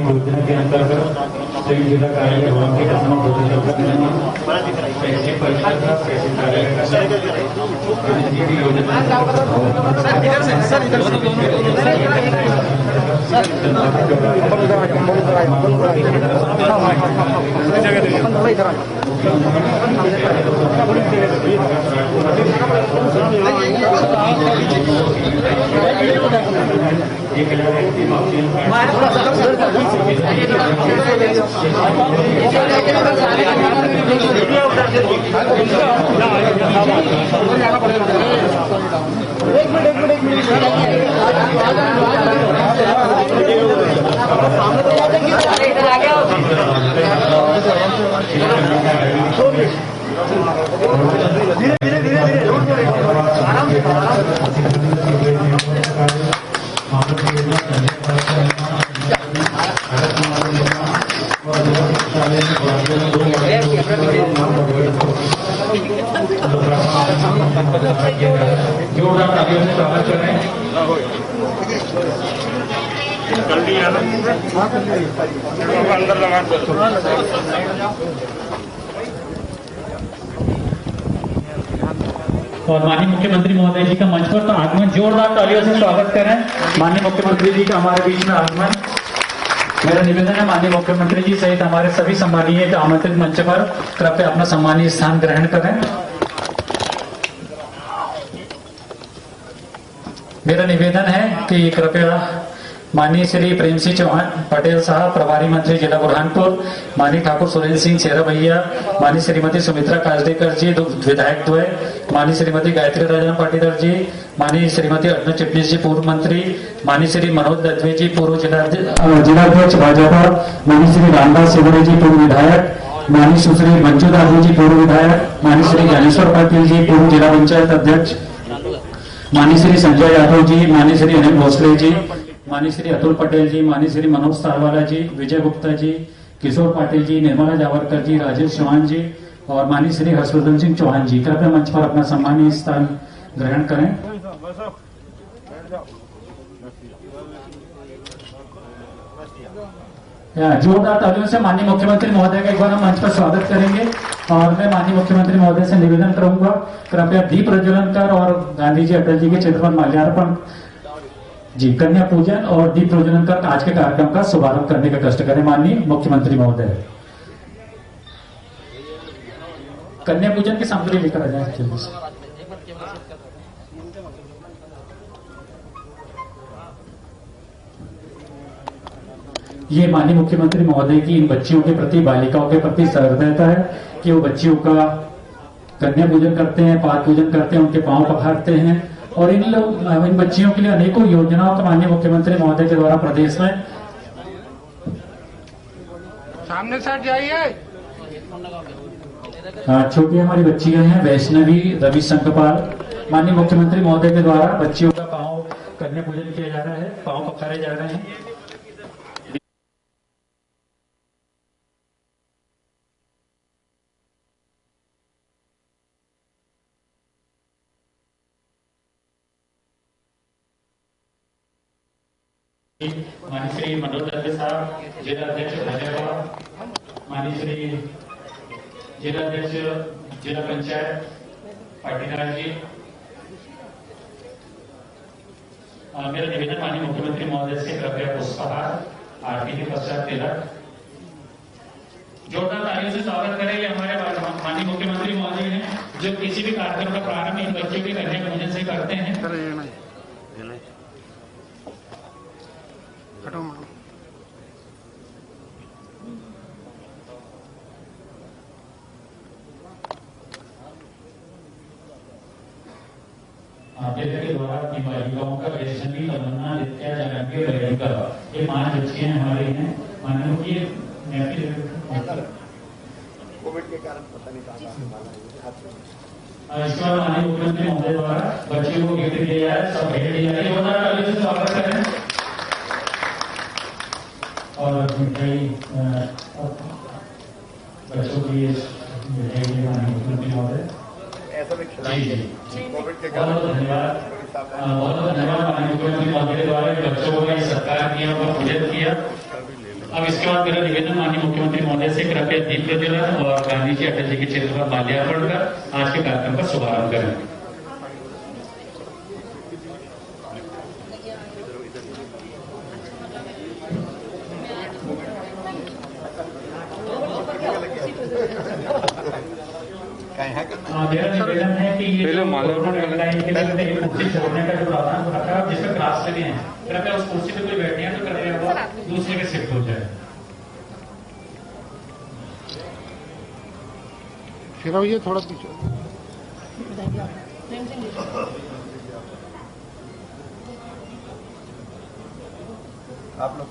योजना के अंतर्गत संयुक्त जिला कार्यालय भवन के और माननीय मुख्यमंत्री महोदय जी का मंच पर तो आगमन जोरदार तालियों से स्वागत करें। माननीय मुख्यमंत्री जी का हमारे बीच में आगमन। मेरा निवेदन है माननीय मुख्यमंत्री जी सहित हमारे सभी सम्मानीय आमंत्रित मंच पर कृपया अपना सम्मानीय स्थान ग्रहण करें। मेरा निवेदन है कि कृपया माननीय श्री प्रेम सिंह चौहान पटेल साहब प्रभारी मंत्री जिला बुरहानपुर, माननीय ठाकुर सुरेंद्र सिंह सेरा भैया, माननीय श्रीमती सुमित्रा काजडेकर जी विधायक द्वय, माननीय श्रीमती गायत्री राजन पाटीदार जी, माननीय श्रीमती अर्जुन चिटनीस जी पूर्व मंत्री, माननीय श्री मनोज दत्वे जी पूर्व जिलाध्यक्ष भाजपा, माननीय श्री रामदास सेवड़े जी पूर्व विधायक, माननीय सुश्री मंजू दादी जी पूर्व विधायक, माननीय श्री ज्ञानेश्वर पाटिल जी पूर्व जिला पंचायत अध्यक्ष, माननीय श्री संजय यादव जी, माननीय श्री अनिल भोसले जी, माननीय श्री अतुल पटेल जी, माननीय श्री मनोज तारवाला जी, विजय गुप्ता जी, किशोर पाटिल जी, निर्मला जावरकर जी, राजेश चौहान जी और माननीय श्री हर्षवर्धन सिंह चौहान जी कृपया मंच पर अपना सम्मानीय स्थान ग्रहण करें। जोरदार तालियों से माननीय मुख्यमंत्री महोदय का एक बार हम मंच पर स्वागत करेंगे। और मैं माननीय मुख्यमंत्री महोदय से निवेदन करूंगा कृपया दीप प्रज्वलन कर और गांधी जी अटल जी के चित्र पर माल्यार्पण जी कन्या पूजन और दीप प्रज्वलन कर आज के कार्यक्रम का शुभारंभ करने का कष्ट करें। माननीय मुख्यमंत्री महोदय कन्या पूजन की सामग्री लेकर आ जाए। ये माननीय मुख्यमंत्री महोदय की इन बच्चियों के प्रति, बालिकाओं के प्रति सहृदयता है कि वो बच्चियों का कन्या पूजन करते हैं, पाद पूजन करते हैं, उनके पांव पखारते हैं और इन बच्चियों के लिए अनेकों योजनाओं का माननीय मुख्यमंत्री महोदय के द्वारा प्रदेश में सामने से जाइए। छोटी हमारी बच्चियां हैं वैष्णवी रविशंकपाल, माननीय मुख्यमंत्री महोदय के द्वारा बच्चियों का पांव कन्या पूजन किया जा रहा है, पांव पखारे जा रहे हैं। माननीय श्री मनोज दत्ते साहब जिला अध्यक्ष भाजपा, माननीय श्री जिला अध्यक्ष जिला पंचायत पाटीदार जी। मेरा निवेदन माननीय मुख्यमंत्री महोदय से कृपया पुष्पहार आरती के पश्चात तिलक। जोरदार तालियों से स्वागत करें। हमारे माननीय मुख्यमंत्री महोदय हैं जो किसी भी कार्यक्रम का प्रारंभ इन बच्चों के कन्या पूजन से करते हैं। युवाओं का वैष्णवी तमन्ना नित्या जगन्य रेणुका, ये 5 बच्चियां हमारी हैं। मानो कि कोविड के कारण पता नहीं कहाँ इसके बाद माननीय मुख्यमंत्री महोदय द्वारा बच्चियों को गिफ्ट दिया जा रहा है, सब भेंट दी जा रही है। से स्वागत करें और मिठाई बच्चों की मिठाई माननीय मुख्यमंत्री महोदय ऐसा भी खिलाएंगे कोविड के बहुत बहुत धन्यवाद। बहुत बहुत धन्यवाद माननीय मुख्यमंत्री महोदय के द्वारा बच्चों को ये सत्कार किया और पूजन किया। अब इसके बाद मेरा निवेदन माननीय मुख्यमंत्री महोदय से कृपया दीप प्रज्वलन और गांधी जी अटल जी के चित्र पर माल्यार्पण कर आज के कार्यक्रम का शुभारंभ करें। मेरा निवेदन है कि ये कोरोना गाइडलाइन के लिए एक कुर्सी छोड़ने का जो प्रावधान रखा है जिसमें क्लास से भी है, कृपया उस कुर्सी पे कोई बैठे हैं तो कृपया वो दूसरे के शिफ्ट हो जाए। फिर ये थोड़ा पीछे आप लोग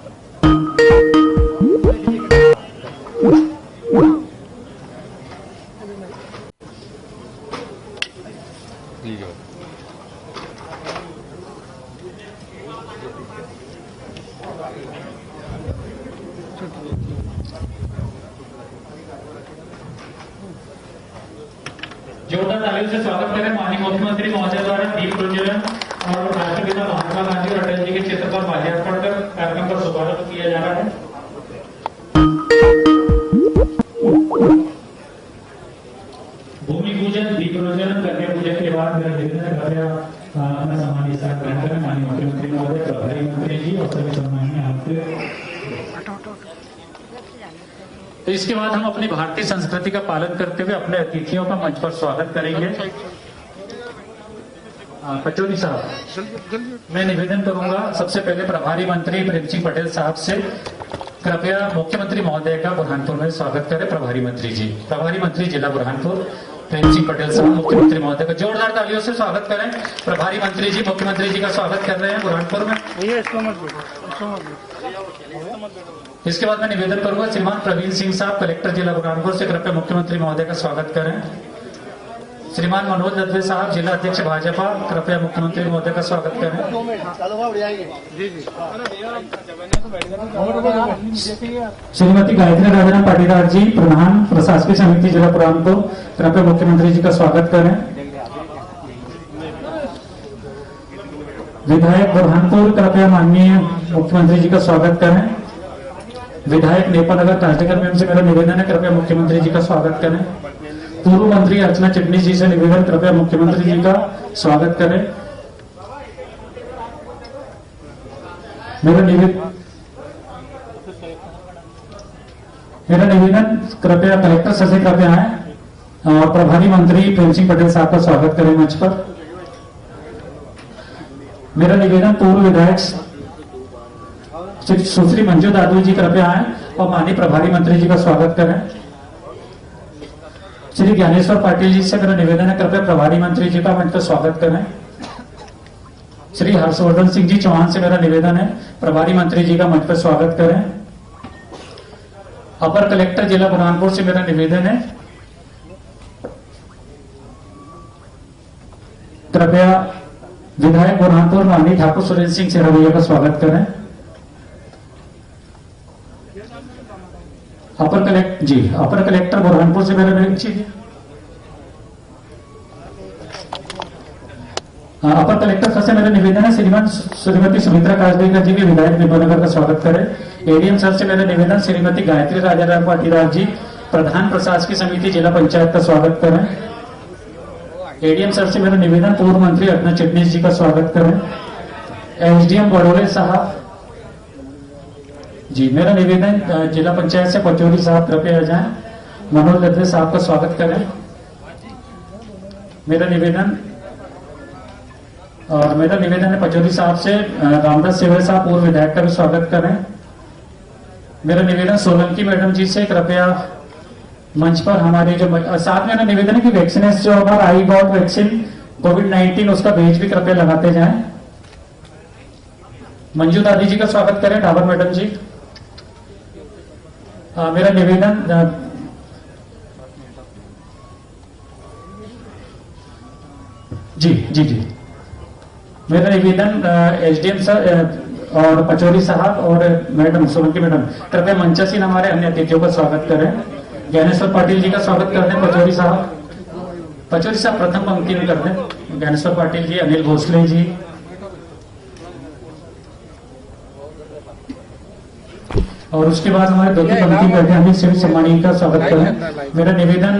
जोरदार तालियों से स्वागत करें माननीय मुख्यमंत्री महोदय द्वारा दीप प्रज्वलन और राष्ट्रपिता महात्मा गांधी और अटल जी के चित्र पर माल्यार्पण कर कार्यक्रम का शुभारंभ किया जा रहा है। भूमि पूजन, दीप प्रज्वलन, कन्या पूजन के बाद मेरा निवेदन है कृपया अपना सम्मान इस ग्रहण करें माननीय मुख्यमंत्री महोदय, प्रभारी मंत्री जी और सभी सम्माननीय आपसे। तो इसके बाद हम अपनी भारतीय संस्कृति का पालन करते हुए अपने अतिथियों का मंच पर स्वागत करेंगे। पचौरी साहब, मैं निवेदन करूंगा सबसे पहले प्रभारी मंत्री प्रेम सिंह पटेल साहब से कृपया मुख्यमंत्री महोदय का बुरहानपुर में स्वागत करें। प्रभारी मंत्री जी, प्रभारी मंत्री जिला बुरहानपुर प्रेम सिंह पटेल साहब मुख्यमंत्री महोदय का जोरदार तालियों से स्वागत करें। प्रभारी मंत्री जी मुख्यमंत्री जी का स्वागत कर रहे हैं बुरहानपुर में। इसके बाद मैं निवेदन करूंगा श्रीमान प्रवीण सिंह साहब कलेक्टर जिला बुरहानपुर से कृपया मुख्यमंत्री महोदय का स्वागत करें। श्रीमान मनोज दत्वे साहब जिला अध्यक्ष भाजपा कृपया मुख्यमंत्री महोदय का स्वागत करें। श्रीमती गायत्री राजाराम पाटीदार जी प्रधान प्रशासकीय समिति जिला बुरहानपुर कृपया मुख्यमंत्री जी का स्वागत करें। विधायक बुरहानपुर कृपया माननीय मुख्यमंत्री जी का स्वागत करें। विधायक नेपानगर काष्ठकर मैम से मेरा निवेदन है कृपया मुख्यमंत्री जी का स्वागत करें। पूर्व मंत्री अर्चना चिटनी जी से निवेदन कृपया मुख्यमंत्री जी का स्वागत करें। मेरा निवेदन कृपया कलेक्टर सर से कृपया आए और प्रभारी मंत्री प्रेम सिंह पटेल साहब का स्वागत करें मंच पर। मेरा निवेदन पूर्व विधायक सुश्री मंजू दादू जी कृपया आए और माननीय प्रभारी मंत्री जी का स्वागत करें। श्री ज्ञानेश्वर पाटिल जी से मेरा निवेदन है कृपया प्रभारी मंत्री जी का मंच पर स्वागत करें। श्री हर्षवर्धन सिंह जी चौहान से मेरा निवेदन है प्रभारी मंत्री जी का मंच पर स्वागत करें। अपर कलेक्टर जिला बुरहानपुर से मेरा निवेदन है कृपया विधायक बुरहानपुर माननीय ठाकुर सुरेंद्र सिंह सेरा भैया का स्वागत करें। अपर कलेक्टर बुरहानपुर से मेरा अपर कलेक्टर सर से मेरा निवेदन है श्रीमती सुमित्रा काजदेकर जी के विधायक नेपानगर का स्वागत करें। एडीएम सर से मेरा निवेदन श्रीमती गायत्री राजाराम पाटीदार जी प्रधान प्रशासकीय समिति जिला पंचायत का स्वागत करें। एडीएम सर से मेरा निवेदन पूर्व मंत्री अर्चना चिटनीस जी का स्वागत करें। एसडीएम बड़ोले साहब जी, मेरा निवेदन जिला पंचायत से पचौरी साहब कृपया आ जाएं। मनोज दत्वे साहब का स्वागत करें। मेरा निवेदन है पचौरी साहब से रामदास सेवल साहब पूर्व विधायक का भी स्वागत करें। मेरा निवेदन सोलंकी मैडम जी से कृपया मंच पर हमारे जो साथ में मेरा निवेदन है कि वैक्सीनेशन जो हमारा आई बॉट वैक्सीन कोविड-19 उसका बेच भी कृपया लगाते जाएं। मंजू दादी जी का स्वागत करें, डाबर मैडम जी। मेरा निवेदन जी जी जी मेरा निवेदन एसडीएम सर और पचौरी साहब और मैडम सोलंकी मैडम कृपया मंचासीन हमारे अन्य अतिथियों का स्वागत करें। ज्ञानेश्वर पाटिल जी का स्वागत कर दें। पचौरी साहब प्रथम पंक्ति में कर दें। ज्ञानेश्वर पाटिल जी, अनिल भोसले जी, और उसके बाद हमारे दो तीन पंक्ति करते हैं। सभी सम्मानित का स्वागत करें। मेरा निवेदन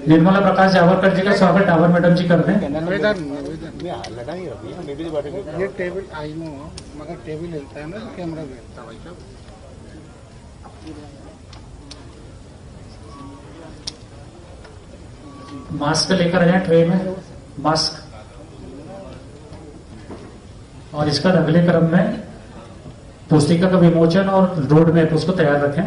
निर्मला प्रकाश जावड़कर जी का स्वागत डाबर मैडम जी कर दें। ये टेबल आई नो मगर टेबल हिलता है ना तो कैमरा भी हिलता है भाई साहब। मास्क लेकर आ जाए ट्रे में, मास्क। और इसका अगले क्रम में पुस्तिका का विमोचन और रोड मैप उसको तैयार रखें।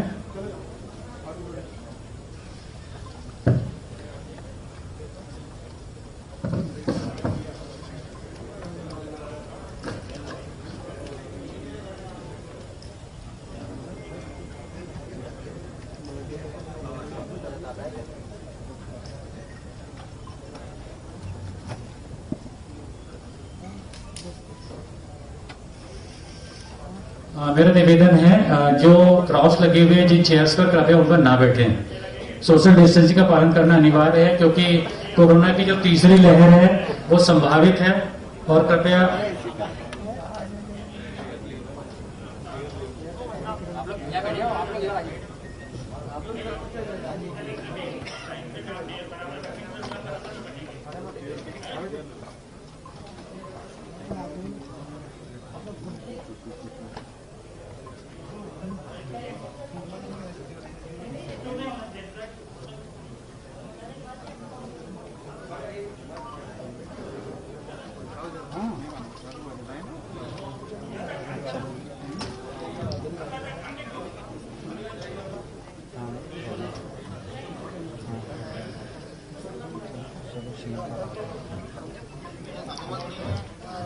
मेरा निवेदन है जो क्रॉस लगे हुए हैं जिन चेयर्स पर कृपया उन पर ना बैठें। सोशल डिस्टेंसिंग का पालन करना अनिवार्य है क्योंकि कोरोना की जो तीसरी लहर है वो संभावित है और कृपया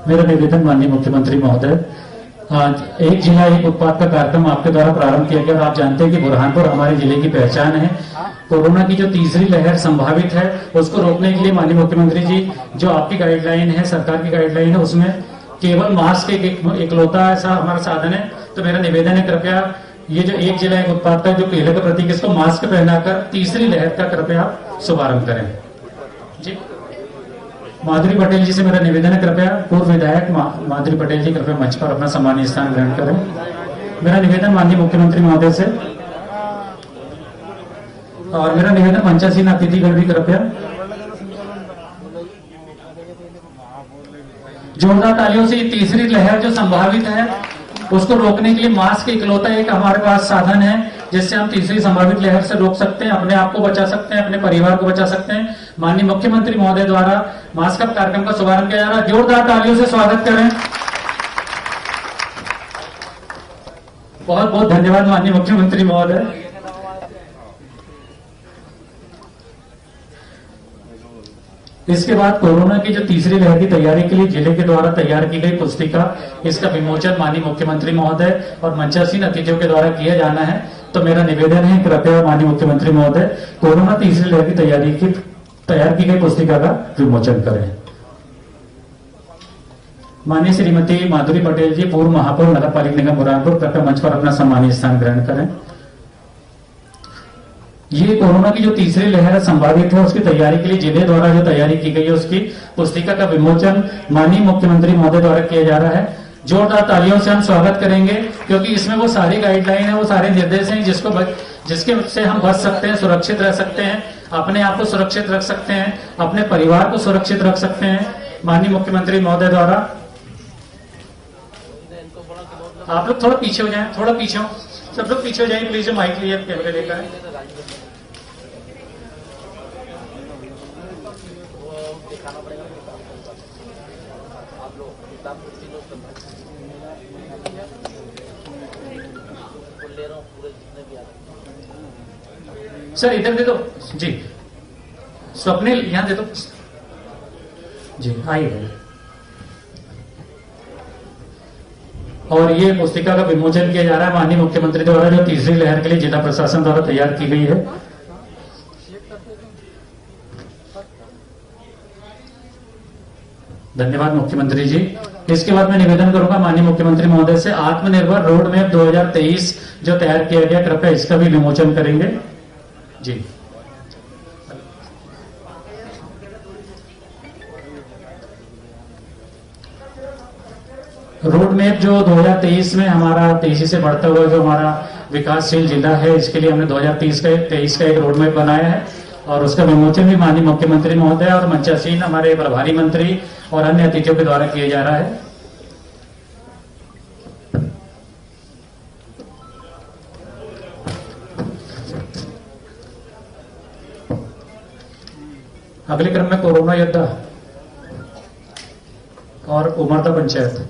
मेरा निवेदन माननीय मुख्यमंत्री महोदय, एक जिला एक उत्पाद का कार्यक्रम आपके द्वारा प्रारंभ किया गया और आप जानते हैं कि बुरहानपुर हमारे जिले की पहचान है। कोरोना की जो तीसरी लहर संभावित है उसको रोकने के लिए माननीय मुख्यमंत्री जी जो आपकी गाइडलाइन है, सरकार की गाइडलाइन है, उसमें केवल मास्क इकलौता ऐसा हमारा साधन है। तो मेरा निवेदन है कृपया ये जो एक जिला एक उत्पाद का जो केले का प्रतीक इसको मास्क पहनाकर तीसरी लहर का कृपया आप शुभारंभ करें। जी माधुरी पटेल जी से मेरा निवेदन है कृपया पूर्व विधायक माधुरी पटेल जी कृपया मंच पर अपना सम्मानीय स्थान ग्रहण करें। मेरा निवेदन माननीय मुख्यमंत्री महोदय से और मेरा निवेदन मंचासीन अतिथिगण भी कृपया जोरदार तालियों से ये तीसरी लहर जो संभावित है उसको रोकने के लिए मास्क इकलौता एक हमारे पास साधन है जिससे हम तीसरी संभावित लहर से रोक सकते हैं, अपने आप को बचा सकते हैं, अपने परिवार को बचा सकते हैं। माननीय मुख्यमंत्री महोदय द्वारा मास्क अप कार्यक्रम का शुभारंभ किया जा रहा है। जोरदार तालियों से स्वागत करें। बहुत बहुत धन्यवाद माननीय मुख्यमंत्री महोदय। इसके बाद कोरोना की जो तीसरी लहर की तैयारी के लिए जिले के द्वारा तैयार की गई पुस्तिका, इसका विमोचन माननीय मुख्यमंत्री महोदय और मंचासीन अतिथियों के द्वारा किया जाना है। तो मेरा निवेदन है कृपया माननीय मुख्यमंत्री महोदय कोरोना तीसरी लहर की तैयार की गई पुस्तिका का विमोचन करें। माननीय श्रीमती माधुरी पटेल जी पूर्व महापौर नगर पालिका निगम बुरहानपुर कृपया मंच पर अपना सम्मानीय स्थान ग्रहण करें। ये कोरोना की जो तीसरी लहर संभावित है उसकी तैयारी के लिए जिले द्वारा जो तैयारी की गई है उसकी पुस्तिका का विमोचन माननीय मुख्यमंत्री महोदय द्वारा किया जा रहा है। जोरदार तालियों से हम स्वागत करेंगे क्योंकि इसमें वो सारी गाइडलाइन है, वो सारे निर्देश हैं जिसके से हम बच सकते हैं, सुरक्षित रह सकते हैं, अपने आप को सुरक्षित रख सकते हैं, अपने परिवार को सुरक्षित रख सकते हैं। माननीय मुख्यमंत्री महोदय द्वारा आप लोग थोड़ा पीछे हो जाए, थोड़ा पीछे हो, सब लोग पीछे हो जाए प्लीज। माइक लिए कैमरे लेकर सर इधर दे दो जी, स्वप्निल यहां दे दो जी। आइए और ये पुस्तिका का विमोचन किया जा रहा है माननीय मुख्यमंत्री द्वारा, जो तीसरी लहर के लिए जिला प्रशासन द्वारा तैयार की गई है। धन्यवाद मुख्यमंत्री जी। इसके बाद मैं निवेदन करूंगा माननीय मुख्यमंत्री महोदय से, आत्मनिर्भर रोड मैप 2023 जो तैयार किया गया, कृपया इसका भी विमोचन करेंगे जी। रोड मैप जो 2023 में हमारा तेजी से बढ़ता हुआ जो हमारा विकासशील जिला है, इसके लिए हमने 2023 का एक रोड मैप बनाया है और उसका विमोचन भी माननीय मुख्यमंत्री महोदय और मंचासीन हमारे प्रभारी मंत्री और अन्य अतिथियों के द्वारा किया जा रहा है। अगले क्रम में कोरोना योद्धा और उमरदा पंचायत।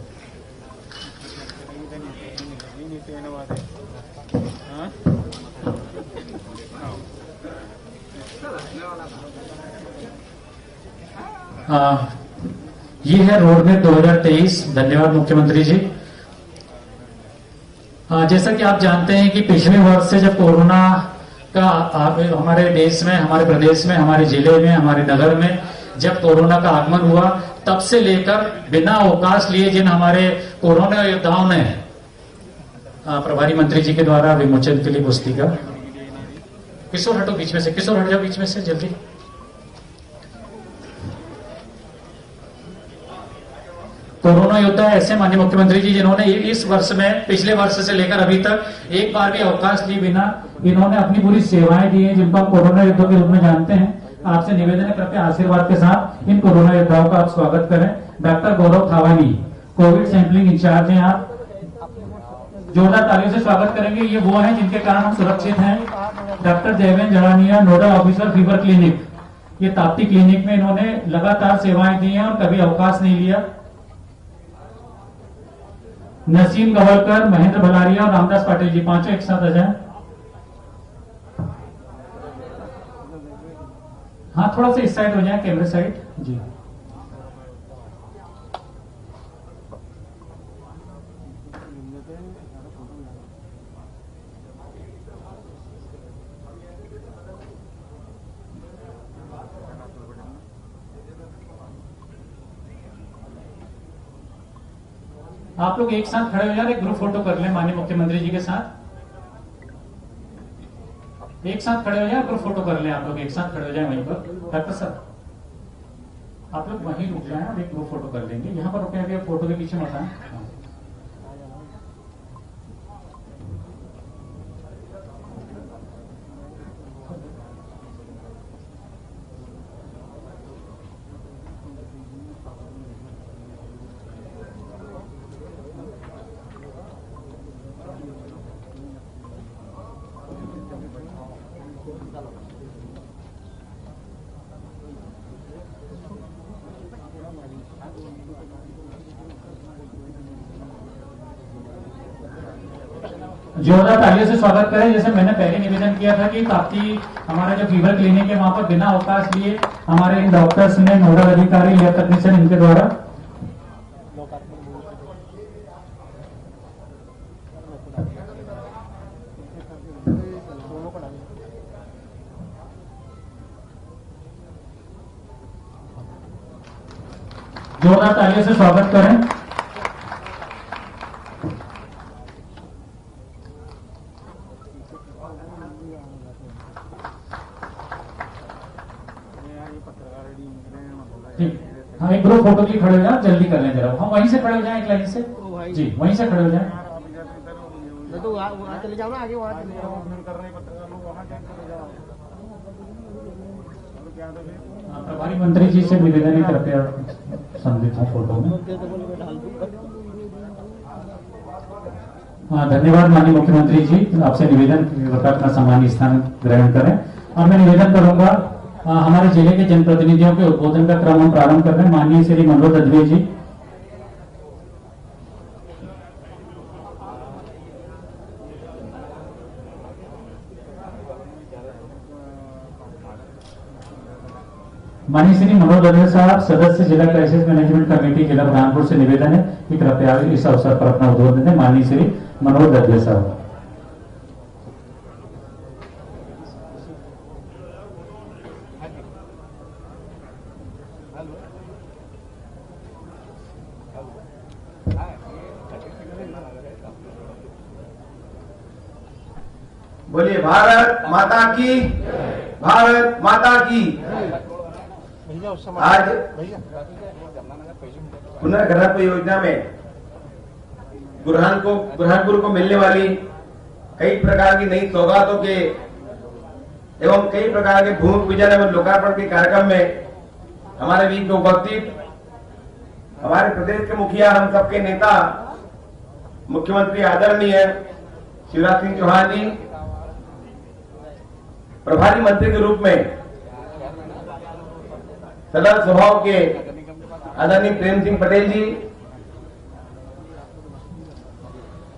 ये है रोड मैप 2023। धन्यवाद मुख्यमंत्री जी। जैसा कि आप जानते हैं कि पिछले वर्ष से जब कोरोना का हमारे देश में, हमारे प्रदेश में, हमारे जिले में, हमारे नगर में जब कोरोना का आगमन हुआ, तब से लेकर बिना अवकाश लिए जिन हमारे कोरोना योद्धाओं ने प्रभारी मंत्री जी के द्वारा विमोचन के लिए पुस्तिका। किशोर हटो बीच में से, किशोर हट जाओ बीच में से जल्दी। कोरोना योद्धा ऐसे माननीय मुख्यमंत्री जी जिन्होंने इस वर्ष में, पिछले वर्ष से लेकर अभी तक एक बार भी अवकाश लिए बिना इन्होंने अपनी पूरी सेवाएं दी हैं, जिनको आप कोरोना योद्धा के रूप में जानते हैं। आपसे निवेदन है, कृपया आशीर्वाद के साथ इन कोरोना योद्धाओं का आप स्वागत करें। डॉक्टर गौरव थावानी, कोविड सैंपलिंग इंचार्ज हैं आप, जोरदार तालियों से स्वागत करेंगे। ये वो हैं जिनके कारण हम सुरक्षित हैं। Doctor Jayvendra Jadania, nodal officer fever clinic, ये ताप्ती क्लिनिक में इन्होंने लगातार सेवाएं दी हैं और कभी अवकाश नहीं लिया। नसीम गवलकर, महेंद्र भलारिया और रामदास पाटिल जी, पांचों एक साथ आ जाएं। हाँ, थोड़ा सा इस साइड हो जाए, कैमरे साइड जी। आप लोग एक साथ खड़े हो जाए, एक ग्रुप फोटो कर लें माननीय मुख्यमंत्री जी के साथ। एक साथ खड़े हो जाए, ग्रुप फोटो कर लें। आप लोग एक साथ खड़े हो जाए वहीं पर। डॉक्टर साहब आप लोग वहीं रुक जाए, अब एक ग्रुप फोटो कर लेंगे। यहाँ पर रुके, अभी फोटो के पीछे मत आए। जोरदार तालियों से स्वागत करें। जैसे मैंने पहले निवेदन किया था कि ताप्ती हमारा जो फीवर क्लिनिक है, वहां पर बिना अवकाश लिए हमारे इन डॉक्टर्स ने, नोडल अधिकारी, लैब टेक्नीशियन, इनके द्वारा जोरदार तालियों से स्वागत करें। हाँ, एक ग्रुप फोटो के लिए खड़े हो जाए, जल्दी कर लें जरा। हम वहीं से खड़े हो जाएं, एक लाइन से जी, वहीं से खड़े हो जाएं। तो वहाँ चले जाओ ना, आगे वहाँ चले जाओ। प्रभारी मंत्री जी से निवेदन है, कृपया सम्मिलित हो फोटो में। धन्यवाद माननीय मुख्यमंत्री जी। आपसे निवेदन अपना सामान्य स्थान ग्रहण करें। और मैं निवेदन करूंगा, हमारे जिले के जनप्रतिनिधियों के उद्बोधन का क्रम हम प्रारंभ कर रहे हैं। माननीय श्री मनोज ददवे जी। माननीय श्री मनोज दवे साहब, सदस्य जिला क्राइसिस मैनेजमेंट कमेटी जिला बुरहानपुर से निवेदन है कि कृपया इस अवसर पर अपना उद्बोधन दें। माननीय श्री मनोज दवे साहब। बोलिए भारत माता की, भारत माता की। भैया उस समय आज भैया पुनर्गठन योजना में बुरहानपुर को मिलने वाली कई प्रकार की नई सौगातों के एवं कई प्रकार के भूमि पूजन एवं लोकार्पण के कार्यक्रम में हमारे बीच में उपस्थित हमारे प्रदेश के मुखिया, हम सबके नेता, मुख्यमंत्री आदरणीय शिवराज सिंह चौहान जी, प्रभारी मंत्री के रूप में सरल स्वभाव के आदरणीय प्रेम सिंह पटेल जी,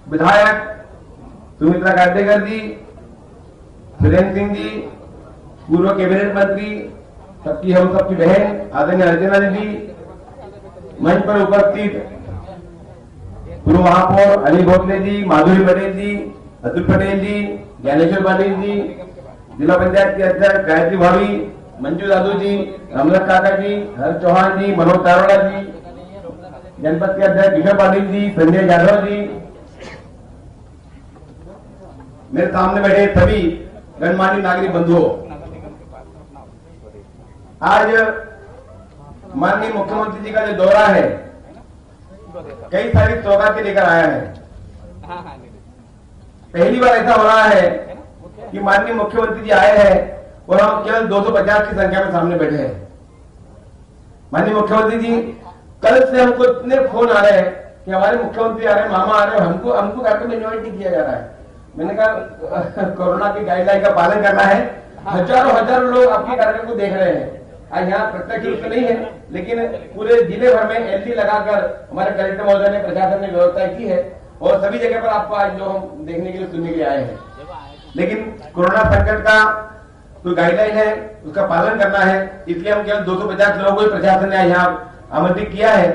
विधायक सुमित्रा काटेकर जी, सुरेंद्र सिंह जी, पूर्व कैबिनेट मंत्री, हम सबकी बहन आदरणीय अर्चना जी, मंच पर उपस्थित पूर्व महापौर अनिल भोसले जी, माधुरी पटेल जी, अतुल पटेल जी, ज्ञानेश्वर पाटिल जी, जिला पंचायत के अध्यक्ष गायत्री भाभी, मंजू दादू जी, रामलख काका जी, हर चौहान जी, मनोज तारोड़ा जी, जनपद के अध्यक्ष किशोर पाटिल जी, संजय यादव जी, मेरे सामने बैठे सभी गणमान्य नागरिक बंधुओं, आज माननीय मुख्यमंत्री जी का जो दौरा है कई सारी सौगातें लेकर आया है। पहली बार ऐसा हो रहा है कि माननीय मुख्यमंत्री जी आए हैं और हम केवल 250 की संख्या में सामने बैठे हैं। माननीय मुख्यमंत्री जी, कल से हमको इतने फोन आ रहे हैं कि हमारे मुख्यमंत्री आ रहे हैं, मामा आ रहे हैं, हमको कार्यक्रम में इन्वाइट नहीं किया जा रहा है। मैंने कहा कोरोना की गाइडलाइन का पालन करना है। हजारों लोग आपके कार्यक्रम को देख रहे हैं। आज यहाँ प्रत्यक्ष रूप से नहीं है, लेकिन पूरे जिले भर में एलसी लगाकर हमारे कलेक्टर महोदय ने, प्रशासन ने व्यवस्था की है और सभी जगह पर आपको आज जो हम देखने के लिए, सुनने के लिए आए हैं। लेकिन कोरोना संकट का जो गाइडलाइन है उसका पालन करना है, इसलिए हम केवल 250 लोगों को प्रशासन ने यहाँ आमंत्रित किया है।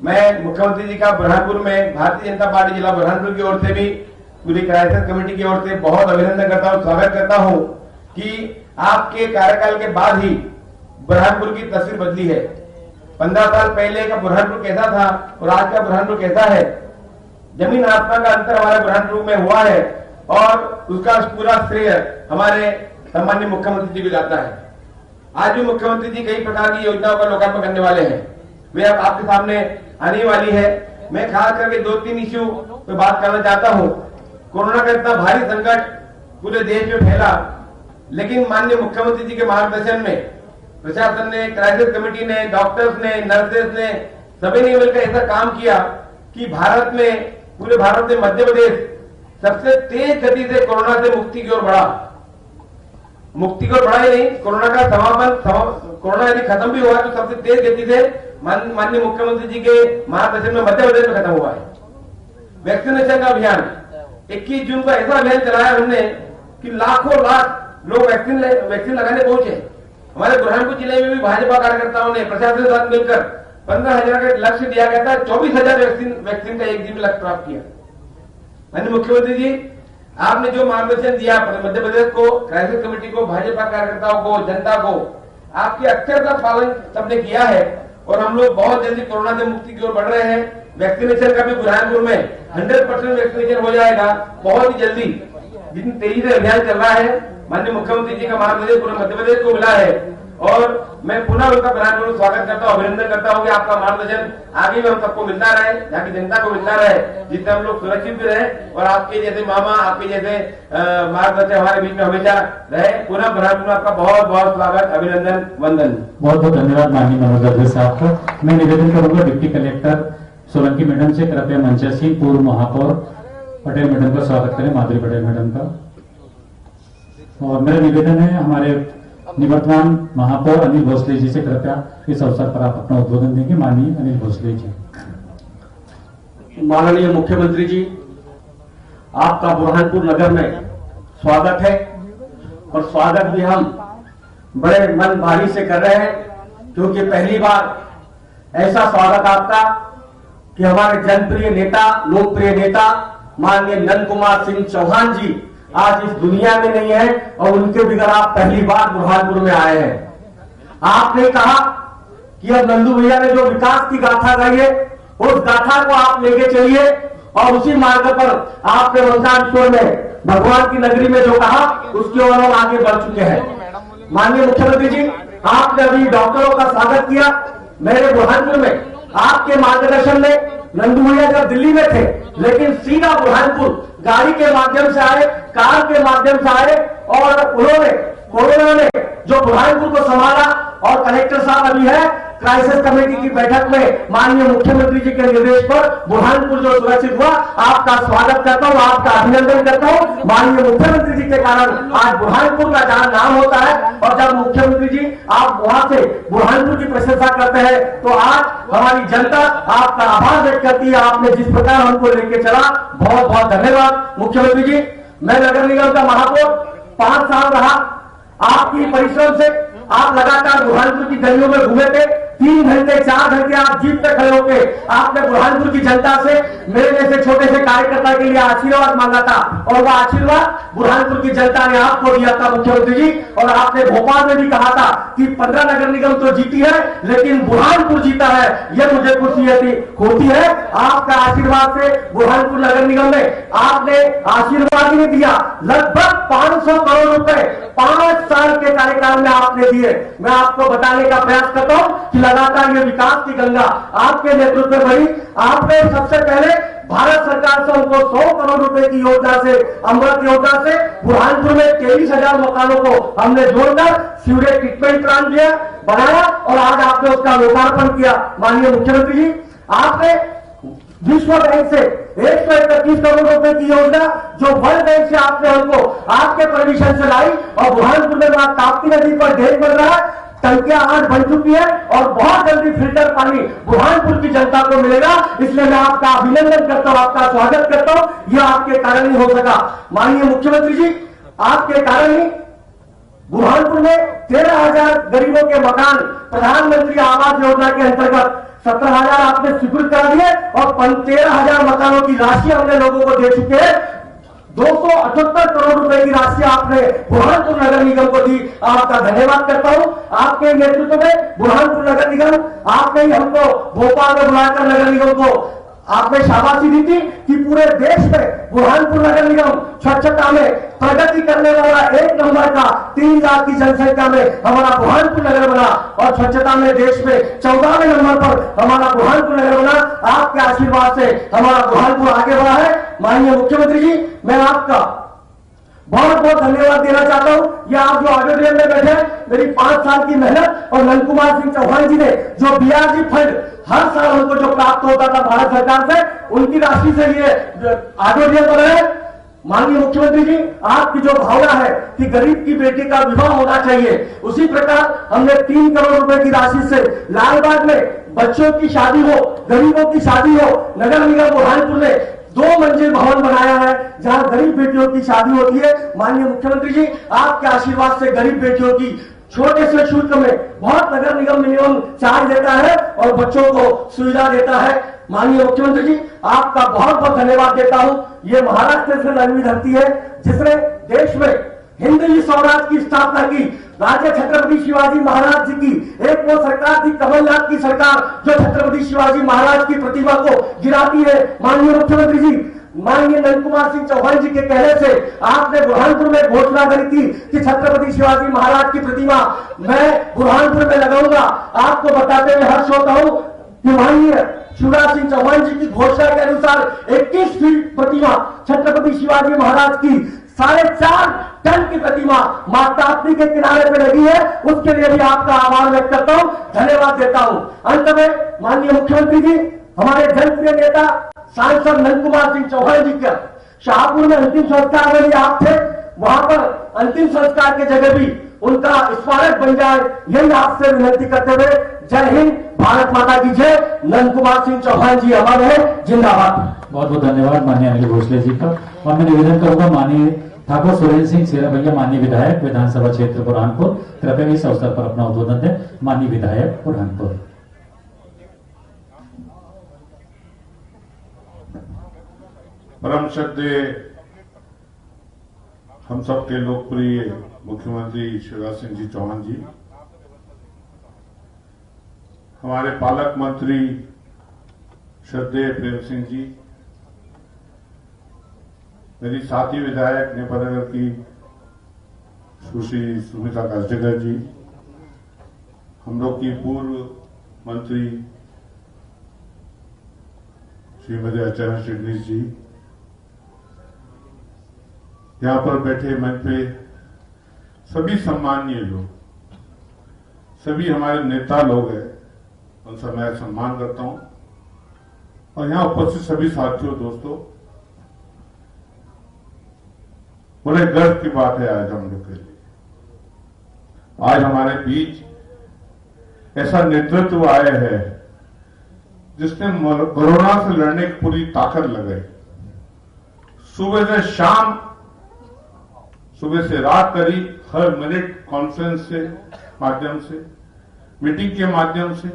मैं मुख्यमंत्री जी का बुरहानपुर में भारतीय जनता पार्टी जिला बुरहानपुर की ओर से भी, पूरी क्राइसिस कमेटी की ओर से बहुत अभिनंदन करता हूँ, स्वागत करता हूँ कि आपके कार्यकाल के बाद ही बुरहानपुर की तस्वीर बदली है। 15 साल पहले का बुरहानपुर कैसा था और आज का बुरहानपुर कैसा है, जमीन आसमान का अंतर हमारे बुरहानपुर में हुआ है और उसका पूरा श्रेय हमारे सम्माननीय मुख्यमंत्री जी को जाता है। आज भी मुख्यमंत्री जी कई प्रकार की योजनाओं का लोकार्पण करने वाले हैं, वे अब आपके सामने आने वाली है। मैं खास करके 2-3 इश्यू पे बात करना चाहता हूँ। कोरोना का इतना भारी संकट पूरे देश में फैला, लेकिन माननीय मुख्यमंत्री जी के मार्गदर्शन में प्रशासन ने, क्राइसिस कमेटी ने, डॉक्टर्स ने, नर्सेस ने, सभी ने मिलकर ऐसा काम किया कि भारत में, पूरे भारत में मध्य प्रदेश सबसे तेज गति से कोरोना से मुक्ति की ओर बढ़ा। मुक्ति की ओर बढ़ा ही नहीं, कोरोना का समापन, कोरोना यदि खत्म भी हुआ तो सबसे तेज गति से माननीय मुख्यमंत्री जी के मार्गदर्शन में मध्य प्रदेश में खत्म हुआ है। वैक्सीनेशन का अभियान 21 जून को ऐसा अभियान चलाया हमने कि लाखों लोग वैक्सीन लगाने पहुंचे। हमारे बुरहानपुर जिले में भी भाजपा कार्यकर्ताओं ने प्रशासन के साथ मिलकर 15,000 का लक्ष्य दिया गया था, 24,000 वैक्सीन का एक दिन में लक्ष्य प्राप्त किया। माननीय मुख्यमंत्री जी, आपने जो मार्गदर्शन दिया मध्य प्रदेश को, क्राइसिस कमेटी को, भाजपा कार्यकर्ताओं को, जनता को, आपके अक्षरशः पालन सबने किया है और हम लोग बहुत जल्दी कोरोना से मुक्ति की ओर बढ़ रहे हैं। वैक्सीनेशन का भी बुरहानपुर में 100% वैक्सीनेशन हो जाएगा बहुत ही जल्दी। जितनी तेजी से अभियान चल रहा है, माननीय मुख्यमंत्री जी का मार्गदर्शन पूरे मध्य प्रदेश को मिला है और मैं पुनः उनका बुरहानपुर में स्वागत करता हूँ, अभिनंदन करता हूँ कि आपका मार्गदर्शन आगे भी हम सबको मिलता रहे, यहाँ की जनता को मिलता रहे, जिससे हम लोग सुरक्षित भी रहे और आपके जैसे मामा, आपके जैसे मार्गदर्शन हमारे बीच में हमेशा रहे। पुनः बुरहानपुर में आपका बहुत बहुत स्वागत, अभिनंदन, वंदन। बहुत बहुत धन्यवाद माननीय मनोज दवे साहब को। मैं निवेदन करूंगा डिप्टी कलेक्टर सोलंकी मैडम से, कृपया मंचा सिंह, पूर्व महापौर पटेल मैडम का स्वागत करें, माधुरी पटेल मैडम का। और मेरा निवेदन है हमारे निवर्तमान महापौर अनिल भोसले जी से, कृपया इस अवसर पर आप अपना उद्बोधन देंगे। माननीय अनिल भोसले जी। माननीय मुख्यमंत्री जी, आपका बुरहानपुर नगर में स्वागत है और स्वागत भी हम बड़े मन भारी से कर रहे हैं क्योंकि पहली बार ऐसा स्वागत आपका कि हमारे जनप्रिय नेता, लोकप्रिय नेता माननीय नंद कुमार सिंह चौहान जी आज इस दुनिया में नहीं है और उनके बगैर आप पहली बार बुरहानपुर में आए हैं। आपने कहा कि अब नंदू भैया ने जो विकास की गाथा गाई है उस गाथा को आप लेके चलिए और उसी मार्ग पर आपने वंशांकुर में भगवान की नगरी में जो कहा उसकी ओर हम आगे बढ़ चुके हैं। माननीय मुख्यमंत्री जी, आपने अभी डॉक्टरों का स्वागत किया मेरे बुरहानपुर में। आपके मार्गदर्शन में नंदू भैया जब दिल्ली में थे लेकिन सीधा बुरहानपुर गाड़ी के माध्यम से आए, कार के माध्यम से आए और उन्होंने कोरोना में जो बुरहानपुर को संभाला। और कलेक्टर साहब अभी है क्राइसिस कमेटी की बैठक में माननीय मुख्यमंत्री जी के निर्देश पर बुरहानपुर जो सुरक्षित हुआ, आपका स्वागत करता हूं, आपका अभिनंदन करता हूं। माननीय मुख्यमंत्री जी के कारण आज बुरहानपुर का जहां नाम होता है और जब मुख्यमंत्री जी आप वहां से बुरहानपुर की प्रशंसा करते हैं तो आज हमारी जनता आपका आभार व्यक्त करती है। आपने जिस प्रकार हमको लेके चला, बहुत बहुत धन्यवाद मुख्यमंत्री जी। मैं नगर निगम का महापौर 5 साल रहा। आपकी परिश्रम से आप लगातार बुरहानपुर की गलियों में घूमे थे। 3 घंटे 4 घंटे आप जीप पे खड़े होके आपने बुरहानपुर की जनता से, मेरे जैसे छोटे से कार्यकर्ता के लिए आशीर्वाद मांगा था और वह आशीर्वाद बुरहानपुर की जनता ने आपको दिया था मुख्यमंत्री जी। और आपने भोपाल में भी कहा था कि 15 नगर निगम तो जीती है लेकिन बुरहानपुर जीता है, यह मुझे खुशी होती है। आपका आशीर्वाद से बुरहानपुर नगर निगम में आपने आशीर्वाद ही दिया। लगभग 500 करोड़ रुपए 5 साल के कार्यकाल में आपने दिए। मैं आपको बताने का प्रयास करता हूं कि लगातार ये विकास की गंगा आपके नेतृत्व में बढ़ी। आपने सबसे पहले भारत सरकार से हमको 100 करोड़ रुपए की योजना से, अमृत योजना से बुरहानपुर में 23,000 मकानों को हमने जोड़कर सीवरेज ट्रीटमेंट प्लांट दिया, बनाया और आज आपने उसका लोकार्पण किया। माननीय मुख्यमंत्री जी, आपने विश्व बैंक से 131 करोड़ रुपए की योजना जो वर्ल्ड बैंक से आपने हमको आपके परमिशन से लाई और बुरहानपुर में वहां ताप्ती नदी पर डैम बन रहा है, टंकियां आज बन चुकी है और बहुत जल्दी फिल्टर पानी बुरहानपुर की जनता को मिलेगा। इसलिए मैं आपका अभिनंदन करता हूं, आपका स्वागत करता हूं। यह आपके कारण ही हो सका। माननीय मुख्यमंत्री जी, आपके कारण ही बुरहानपुर में 13,000 गरीबों के मकान प्रधानमंत्री आवास योजना के अंतर्गत 17,000 आपने स्वीकृत करा दिए और 13,000 मकानों की राशि हमने लोगों को दे चुके हैं। 278 करोड़ रुपए की राशि आपने बुरहानपुर नगर निगम को दी। आपका धन्यवाद करता हूं। आपके नेतृत्व में बुरहानपुर नगर निगम, आपने ही हमको भोपाल में बुलाकर नगर निगम को आपने शाबाशी दी थी कि पूरे देश में बुरहानपुर नगर निगम स्वच्छता में प्रगति करने वाला 1 नंबर का 3 लाख की जनसंख्या में हमारा बुरहानपुर नगर बना और स्वच्छता में देश में 14वें नंबर पर हमारा बुरहानपुर नगर बना। आपके आशीर्वाद से हमारा बुरहानपुर आगे बढ़ा है। माननीय मुख्यमंत्री जी, मैं आपका बहुत बहुत धन्यवाद देना चाहता हूं। ये आप जो ऑडिटोरियम में बैठे, मेरी 5 साल की मेहनत और नंद कुमार सिंह चौहान जी ने जो बीआरजी फंड हर साल हमको जो प्राप्त होता था भारत सरकार से, उनकी राशि से ये ऑडिटोरियम बना है। माननीय मुख्यमंत्री जी, आपकी जो भावना है कि गरीब की बेटी का विवाह होना चाहिए, उसी प्रकार हमने 3 करोड़ रुपए की राशि से लालबाग में बच्चों की शादी हो, गरीबों की शादी हो, नगर निगम बुरहानपुर ने 2 मंजिल भवन बनाया है जहां गरीब बेटियों की शादी होती है। माननीय मुख्यमंत्री जी, आपके आशीर्वाद से गरीब बेटियों की छोटे से शुल्क में बहुत नगर निगम मिनिमम चार्ज देता है और बच्चों को सुविधा देता है। माननीय मुख्यमंत्री जी, आपका बहुत बहुत धन्यवाद देता हूं। ये महाराष्ट्र से लगी धरती है जिसने देश में हिंदवी स्वराज की स्थापना की। राजा छत्रपति शिवाजी महाराज जी की एक वो सरकार थी, कमलनाथ की सरकार, जो छत्रपति शिवाजी महाराज की प्रतिमा को गिराती है। माननीय मुख्यमंत्री जी, माननीय नंद कुमार सिंह चौहान जी के कहने से आपने बुरहानपुर में घोषणा करी थी कि छत्रपति शिवाजी महाराज की प्रतिमा मैं बुरहानपुर में लगाऊंगा। आपको बताते हुए हर्ष होता हूं कि माननीय शिवराज सिंह चौहान जी की घोषणा के अनुसार 21 फीट प्रतिमा छत्रपति शिवाजी महाराज की 4.5 टन की प्रतिमा मां ताप्ती के किनारे पे लगी है। उसके लिए भी आपका आभार व्यक्त करता हूं, धन्यवाद देता हूं। अंत में माननीय मुख्यमंत्री जी, हमारे जनप्रिय नेता सांसद नंद कुमार सिंह चौहान जी का शाहपुर में अंतिम संस्कार में भी आप थे, वहां पर अंतिम संस्कार की जगह भी उनका स्मारक बन जाए, यही आपसे विनती करते हुए जय हिंद, भारत माता की जय। नंद कुमार सिंह चौहान जी हमारे हैं, जिंदाबाद। बहुत बहुत धन्यवाद माननीय अनिल भोसले जी का। और मैं निवेदन करूंगा माननीय ठाकुर सुरेंद्र सिंह सेरा भैया माननीय विधायक विधानसभा क्षेत्र बुरहानपुर, कृपया इस अवसर पर अपना उद्बोधन दें। माननीय विधायक बुरहानपुर। परम श्रद्धेय हम सबके लोकप्रिय मुख्यमंत्री शिवराज सिंह जी चौहान जी, हमारे पालक मंत्री श्रद्धेय प्रेम सिंह जी, मेरी साथी विधायक नेपालनगर की सुश्री सुमित्रा काजडेकर जी, हम लोग की पूर्व मंत्री श्रीमती अर्चना चिटनीस जी, यहां पर बैठे मंच पे सभी सम्माननीय लोग, सभी हमारे नेता लोग हैं, उन सब मैं सम्मान करता हूं। और यहां उपस्थित सभी साथियों, दोस्तों, बड़े गर्व की बात है आज हम लोग के लिए। आज हमारे बीच ऐसा नेतृत्व आया है जिसने कोरोना से लड़ने की पूरी ताकत लगाई। सुबह से शाम, सुबह से रात करीब हर मिनट कॉन्फ्रेंस से माध्यम से, मीटिंग के माध्यम से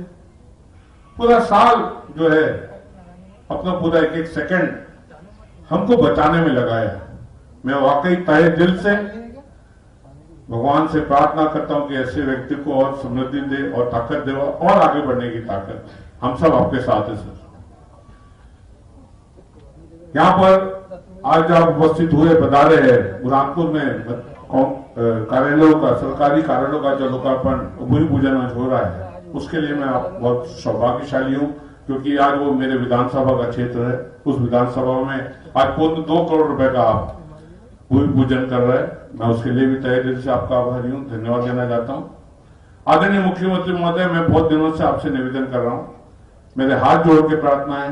पूरा साल जो है अपना पूरा एक एक सेकंड हमको बचाने में लगाया। मैं वाकई तहे दिल से भगवान से प्रार्थना करता हूं कि ऐसे व्यक्ति को और समृद्धि दे और ताकत दे और आगे बढ़ने की ताकत। हम सब आपके साथ हैं सर। यहां पर आज आप उपस्थित हुए पधारे हैं बुरहानपुर में कार्यालयों का, सरकारी कार्यालयों का जो लोकार्पण भूमि पूजन आज हो रहा है, उसके लिए मैं आप बहुत सौभाग्यशाली हूं, क्योंकि आज वो मेरे विधानसभा का क्षेत्र है। उस विधानसभा में आज पूर्ण 2 करोड़ रुपए का आप भूमि पूजन कर रहे हैं। मैं उसके लिए भी तहे दिल से आपका आभारी हूं, धन्यवाद देना चाहता हूं। आदरणीय मुख्यमंत्री महोदय, मैं बहुत दिनों से आपसे निवेदन कर रहा हूं, मेरे हाथ जोड़ के प्रार्थना है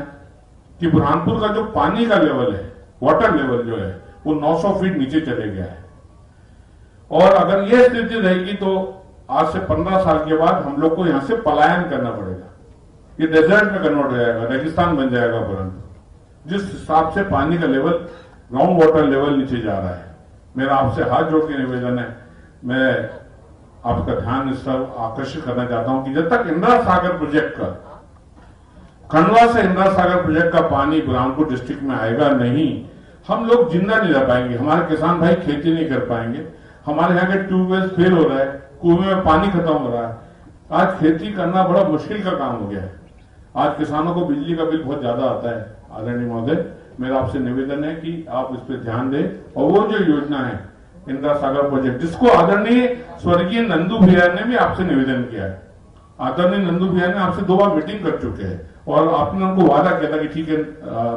कि बुरहानपुर का जो पानी का लेवल है, वाटर लेवल जो है, वो 900 फीट नीचे चले गया है। और अगर यह स्थिति रहेगी तो आज से 15 साल के बाद हम लोग को यहां से पलायन करना पड़ेगा। ये डेजर्ट में कन्वर्ट हो जाएगा, रेगिस्तान बन जाएगा बुरहानपुर, जिस हिसाब से पानी का लेवल, ग्राउंड वाटर लेवल नीचे जा रहा है। मेरा आपसे हाथ जोड़ के निवेदन है, मैं आपका ध्यान इस तरफ आकर्षित करना चाहता हूं कि जब तक इंदिरा सागर प्रोजेक्ट का, खंडवा से इंदिरा सागर प्रोजेक्ट का पानी बुरहानपुर डिस्ट्रिक्ट में आएगा नहीं, हम लोग जिंदा नहीं रह पाएंगे। हमारे किसान भाई खेती नहीं कर पाएंगे। हमारे यहाँ के ट्यूबवेल फेल हो रहा है, कुएं में पानी खत्म हो रहा है। आज खेती करना बड़ा मुश्किल का काम हो गया है। आज किसानों को बिजली का बिल बहुत ज्यादा आता है। आदरणीय महोदय, मेरा आपसे निवेदन है कि आप इस पर ध्यान दें। और वो जो योजना है इंदिरा सागर प्रोजेक्ट, जिसको आदरणीय स्वर्गीय नंदू भैया ने भी आपसे निवेदन किया है। आदरणीय नंदू भैया ने आपसे 2 बार मीटिंग कर चुके हैं और आपने उनको वादा किया था कि ठीक है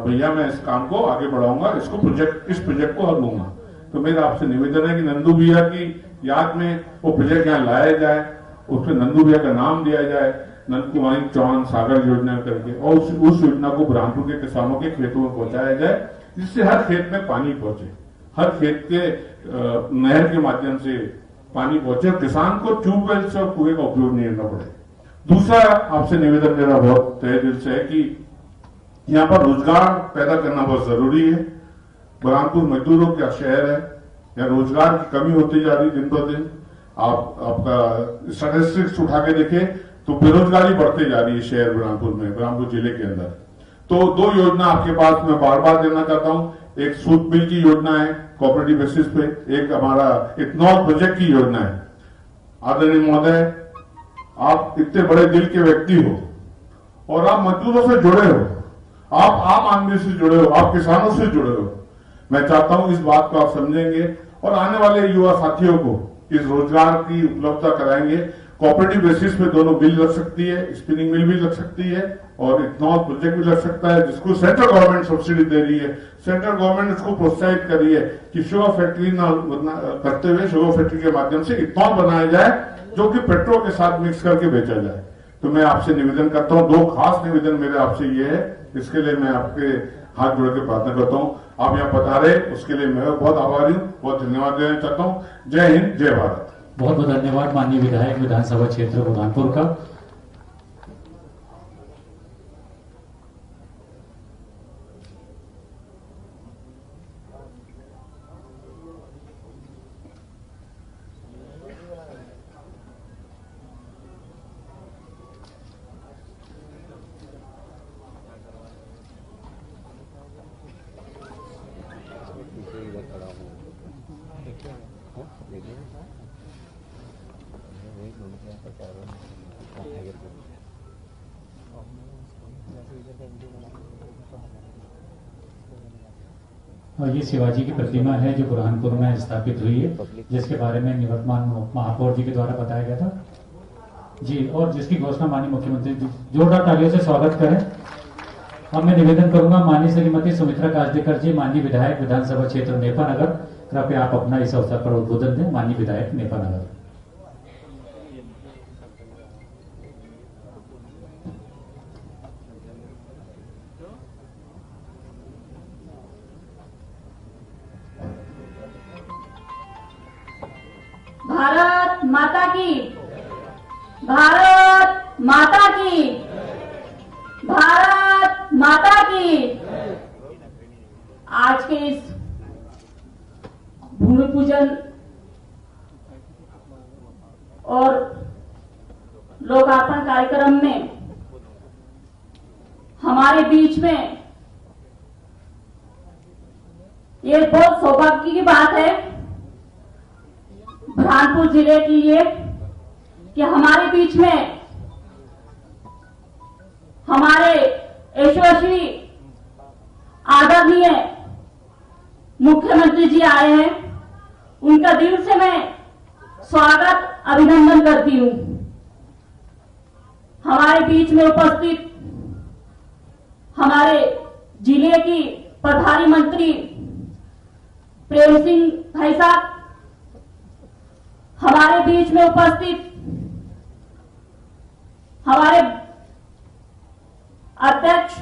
भैया, मैं इस काम को आगे बढ़ाऊंगा, इस प्रोजेक्ट को हल लूंगा। तो मेरा आपसे निवेदन है कि नंदू भैया की याद में वो प्रोजेक्ट यहाँ लाया जाए, उसमें नंदू भैया का नाम दिया जाए, नंद कुमारी चौहान सागर योजना करके, और उस योजना को बुरहानपुर के किसानों के खेतों में पहुंचाया जाए, जिससे हर खेत में पानी पहुंचे, हर खेत के नहर के माध्यम से पानी पहुंचे और किसान को ट्यूबवेल से और कुएं का उपयोग नहीं करना पड़े। दूसरा आपसे निवेदन मेरा बहुत तहे दिल से है कि यहाँ पर रोजगार पैदा करना बहुत जरूरी है। बुरहानपुर मजदूरों का शहर है, यहाँ रोजगार की कमी होती जा रही दिन पर दिन। आपका स्टैटिस्टिक्स उठा के देखें तो बेरोजगारी बढ़ती जा रही है शहर बुरहानपुर में, बुरहानपुर जिले के अंदर। तो 2 योजना आपके पास मैं बार बार देना चाहता हूँ। एक सूत मिल की योजना है कोऑपरेटिव बेसिस पे, एक हमारा इथनॉल प्रोजेक्ट की योजना है। आदरणीय महोदय, आप इतने बड़े दिल के व्यक्ति हो और आप मजदूरों से जुड़े हो, आप आम आदमी से जुड़े हो, आप किसानों से जुड़े हो। मैं चाहता हूं इस बात को आप समझेंगे और आने वाले युवा साथियों को इस रोजगार की उपलब्धता कराएंगे। कोऑपरेटिव बेसिस पे दोनों मिल लग सकती है, स्पिनिंग मिल भी लग सकती है और इथनॉल प्रोजेक्ट भी लग सकता है, जिसको सेंट्रल गवर्नमेंट सब्सिडी दे रही है। सेंट्रल गवर्नमेंट इसको प्रोत्साहित कर रही है कि शुगर फैक्ट्री करते हुए शुगर फैक्ट्री के माध्यम से इथनॉल बनाया जाए, जो कि पेट्रोल के साथ मिक्स करके बेचा जाए। तो मैं आपसे निवेदन करता हूं, 2 खास निवेदन मेरे आपसे ये है, इसके लिए मैं आपके हाथ जोड़ के प्रार्थना करता हूं। आप यहाँ पधारे, उसके लिए मैं बहुत आभारी हूँ, बहुत धन्यवाद देना चाहता हूँ। जय हिंद, जय भारत। बहुत बहुत धन्यवाद माननीय विधायक विधानसभा क्षेत्र बुरहानपुर का। और ये शिवाजी की प्रतिमा है जो बुरहानपुर में स्थापित हुई है, जिसके बारे में निवर्तमान महापौर जी के द्वारा बताया गया था जी, और जिसकी घोषणा माननीय मुख्यमंत्री जी, जोरदार तालियों से स्वागत करें। अब मैं निवेदन करूंगा माननीय श्रीमती सुमित्रा काजदेकर जी, माननीय विधायक विधानसभा क्षेत्र नेपानगर, कृपया आप अपना इस अवसर पर उद्बोधन दें। माननीय विधायक नेपानगर। भारत माता की, भारत माता की, भारत माता की। आज के इस भूमि पूजन और लोकार्पण कार्यक्रम में हमारे बीच में ये बहुत सौभाग्य की बात है बुरहानपुर जिले के लिए कि हमारे बीच में हमारे यशस्वी आदरणीय मुख्यमंत्री जी आए हैं। उनका दिल से मैं स्वागत अभिनंदन करती हूं। हमारे बीच में उपस्थित हमारे जिले की प्रभारी मंत्री प्रेम सिंह भाई साहब, हमारे बीच में उपस्थित हमारे अध्यक्ष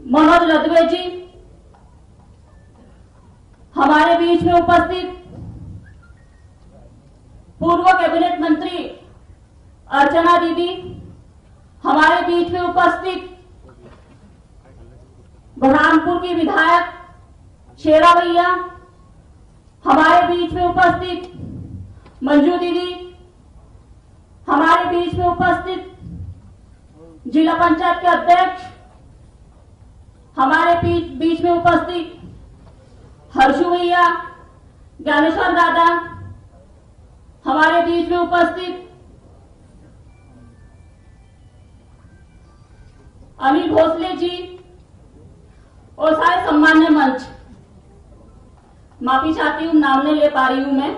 मनोज लदवे जी, हमारे बीच में उपस्थित पूर्व कैबिनेट मंत्री अर्चना दीदी, हमारे बीच में उपस्थित बुरहानपुर की विधायक शेरा भैया, हमारे बीच में उपस्थित मंजू दीदी, हमारे बीच में उपस्थित जिला पंचायत के अध्यक्ष, हमारे बीच में उपस्थित हर्षु भैया, ज्ञानेश्वर दादा, हमारे बीच में उपस्थित अनिल भोसले जी और सारे सम्मान्य मंच। माफी चाहती हूँ, नाम नहीं ले पा रही हूं मैं।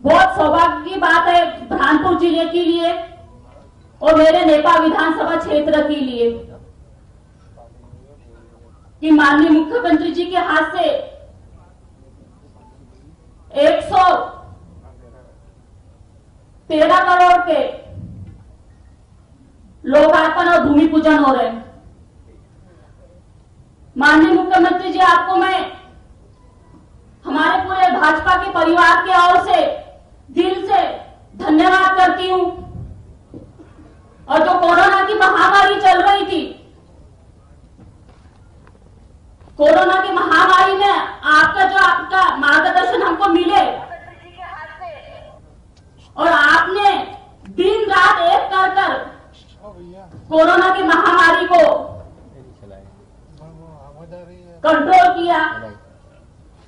बहुत सौभाग्य की बात है बुरहानपुर जिले के लिए और मेरे नेपा विधानसभा क्षेत्र के लिए कि माननीय मुख्यमंत्री जी के हाथ से 113 करोड़ के लोकार्पण और भूमि पूजन हो रहे हैं। माननीय मुख्यमंत्री जी, आपको मैं हमारे पूरे भाजपा के परिवार की ओर से दिल से धन्यवाद करती हूं। और जो कोरोना की महामारी चल रही थी, कोरोना की महामारी में आपका मार्गदर्शन हमको मिले और आपने दिन रात एक कर कोरोना की महामारी को कंट्रोल किया,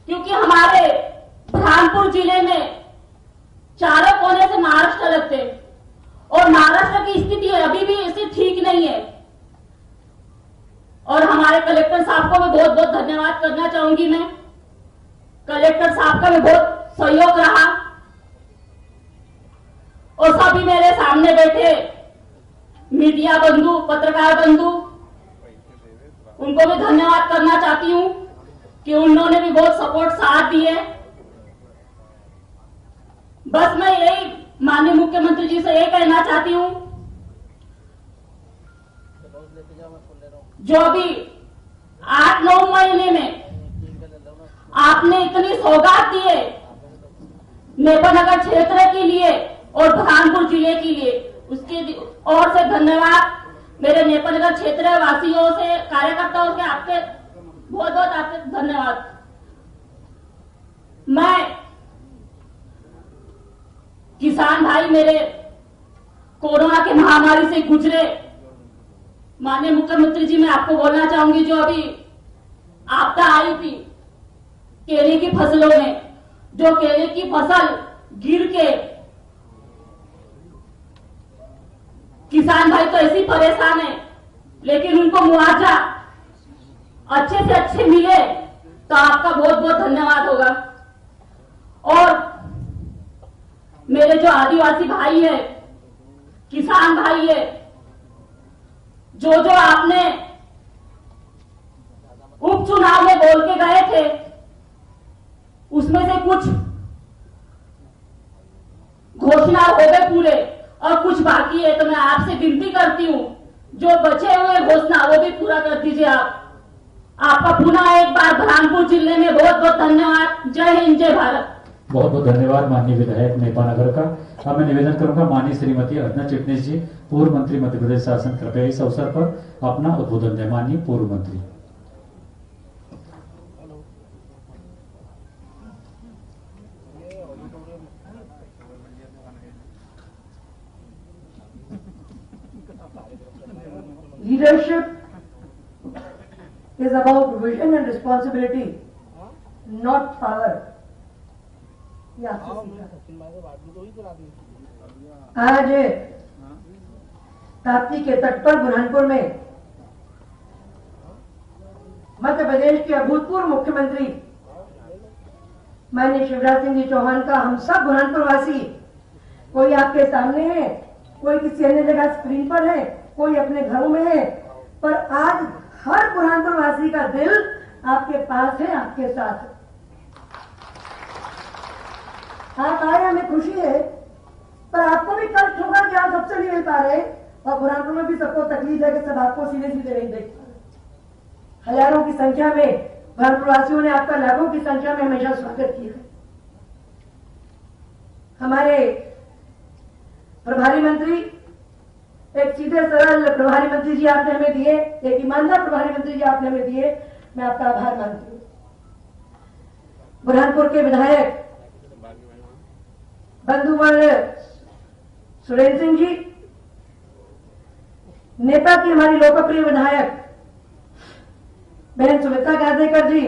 क्योंकि हमारे बुरहानपुर जिले में चारों कोने से महाराष्ट्र लगते और महाराष्ट्र की स्थिति अभी भी ऐसी ठीक नहीं है। और हमारे कलेक्टर साहब को मैं बहुत बहुत धन्यवाद करना चाहूंगी। मैं कलेक्टर साहब का भी बहुत सहयोग रहा और सभी मेरे सामने बैठे मीडिया बंधु, पत्रकार बंधु, उनको भी धन्यवाद करना चाहती हूं कि उन्होंने भी बहुत सपोर्ट साथ दिए। बस मैं यही माननीय मुख्यमंत्री जी से ये कहना चाहती हूं, जो अभी 8-9 महीने में आपने इतनी सौगात दी है नेपानगर क्षेत्र के लिए और बुरहानपुर जिले के लिए, उसके ओर से धन्यवाद। मेरे नेपानगर क्षेत्र वासियों से, कार्यकर्ताओं से आपके बहुत बहुत आपके धन्यवाद। मैं किसान भाई मेरे कोरोना के महामारी से गुजरे, माननीय मुख्यमंत्री जी, मैं आपको बोलना चाहूंगी, जो अभी आपदा आई थी केले की फसलों में, जो केले की फसल गिर के किसान भाई तो ऐसे ही परेशान है, लेकिन उनको मुआवजा अच्छे से अच्छे मिले तो आपका बहुत बहुत धन्यवाद होगा। और मेरे जो आदिवासी भाई है, किसान भाई है, जो आपने उपचुनाव में बोल के गए थे, उसमें से कुछ घोषणा हो गए पूरे और कुछ बाकी है। तो मैं आपसे विनती करती हूँ, जो बचे हुए घोषणा वो भी पूरा कर दीजिए आप। आपका पुनः एक बार बुरहानपुर जिले में बहुत बहुत धन्यवाद। जय हिंद, जय भारत। बहुत बहुत धन्यवाद माननीय विधायक नेपानगर का। अब मैं निवेदन करूंगा माननीय श्रीमती अर्चना चिटनीस जी, पूर्व मंत्री मध्य प्रदेश शासन, कृपया इस अवसर पर अपना उद्बोधन दें। माननीय पूर्व मंत्री। Leadership is about vision and responsibility, not power. आज ताप्ती के तट पर बुरहानपुर में मध्य प्रदेश के अभूतपूर्व मुख्यमंत्री माननीय शिवराज सिंह जी चौहान का हम सब बुरहानपुर वासी, कोई आपके सामने है, कोई किसी अन्य जगह स्क्रीन पर है, कोई अपने घरों में है, पर आज हर बुरहानपुर वासी का दिल आपके पास है, आपके साथ है। आप आए, हमें खुशी है, पर आपको भी कष्ट होगा कि आप सबसे नहीं मिल पा रहे, और बुरहानपुर में भी सबको तकलीफ है कि सब आपको सीधे सीधे नहीं देख पा रहे। हजारों की संख्या में बुरहानपुर वासियों ने आपका लाखों की संख्या में हमेशा स्वागत किया है। हमारे प्रभारी मंत्री, एक सीधे सरल प्रभारी मंत्री जी आपने हमें दिए, एक ईमानदार प्रभारी मंत्री जी आपने हमें दिए, मैं आपका आभार मानती हूँ। बुरहानपुर के विधायक बंधुवर सुरेंद्र सिंह जी, नेपा की हमारी लोकप्रिय विधायक बहन सुमित्रा काजदेकर जी,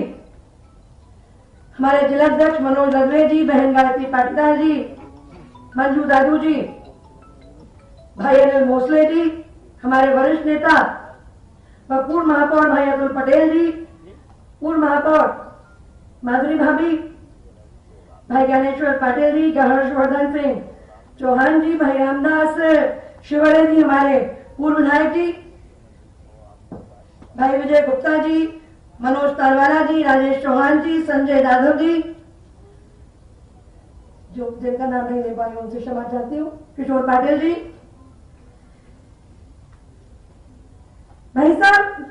हमारे जिलाध्यक्ष मनोज रजवे जी, बहन गायत्री पाटीदार जी, मंजू दादू जी, भाई अनिल भोसले जी, हमारे वरिष्ठ नेता व पूर्व महापौर भाई अतुल पटेल जी, पूर्व महापौर माधुरी भाभी, भाई ज्ञानेश्वर पाटिल जी, हर्षवर्धन सिंह चौहान जी, भाई रामदास शिवड़े जी, हमारे पूर्व विधायक जी, भाई विजय गुप्ता जी, मनोज तारवाला जी, राजेश चौहान जी, संजय यादव जी, जो जिनका नाम नहीं ले पाई उनसे क्षमा चाहती हूँ, किशोर पाटिल जी। भाई साहब,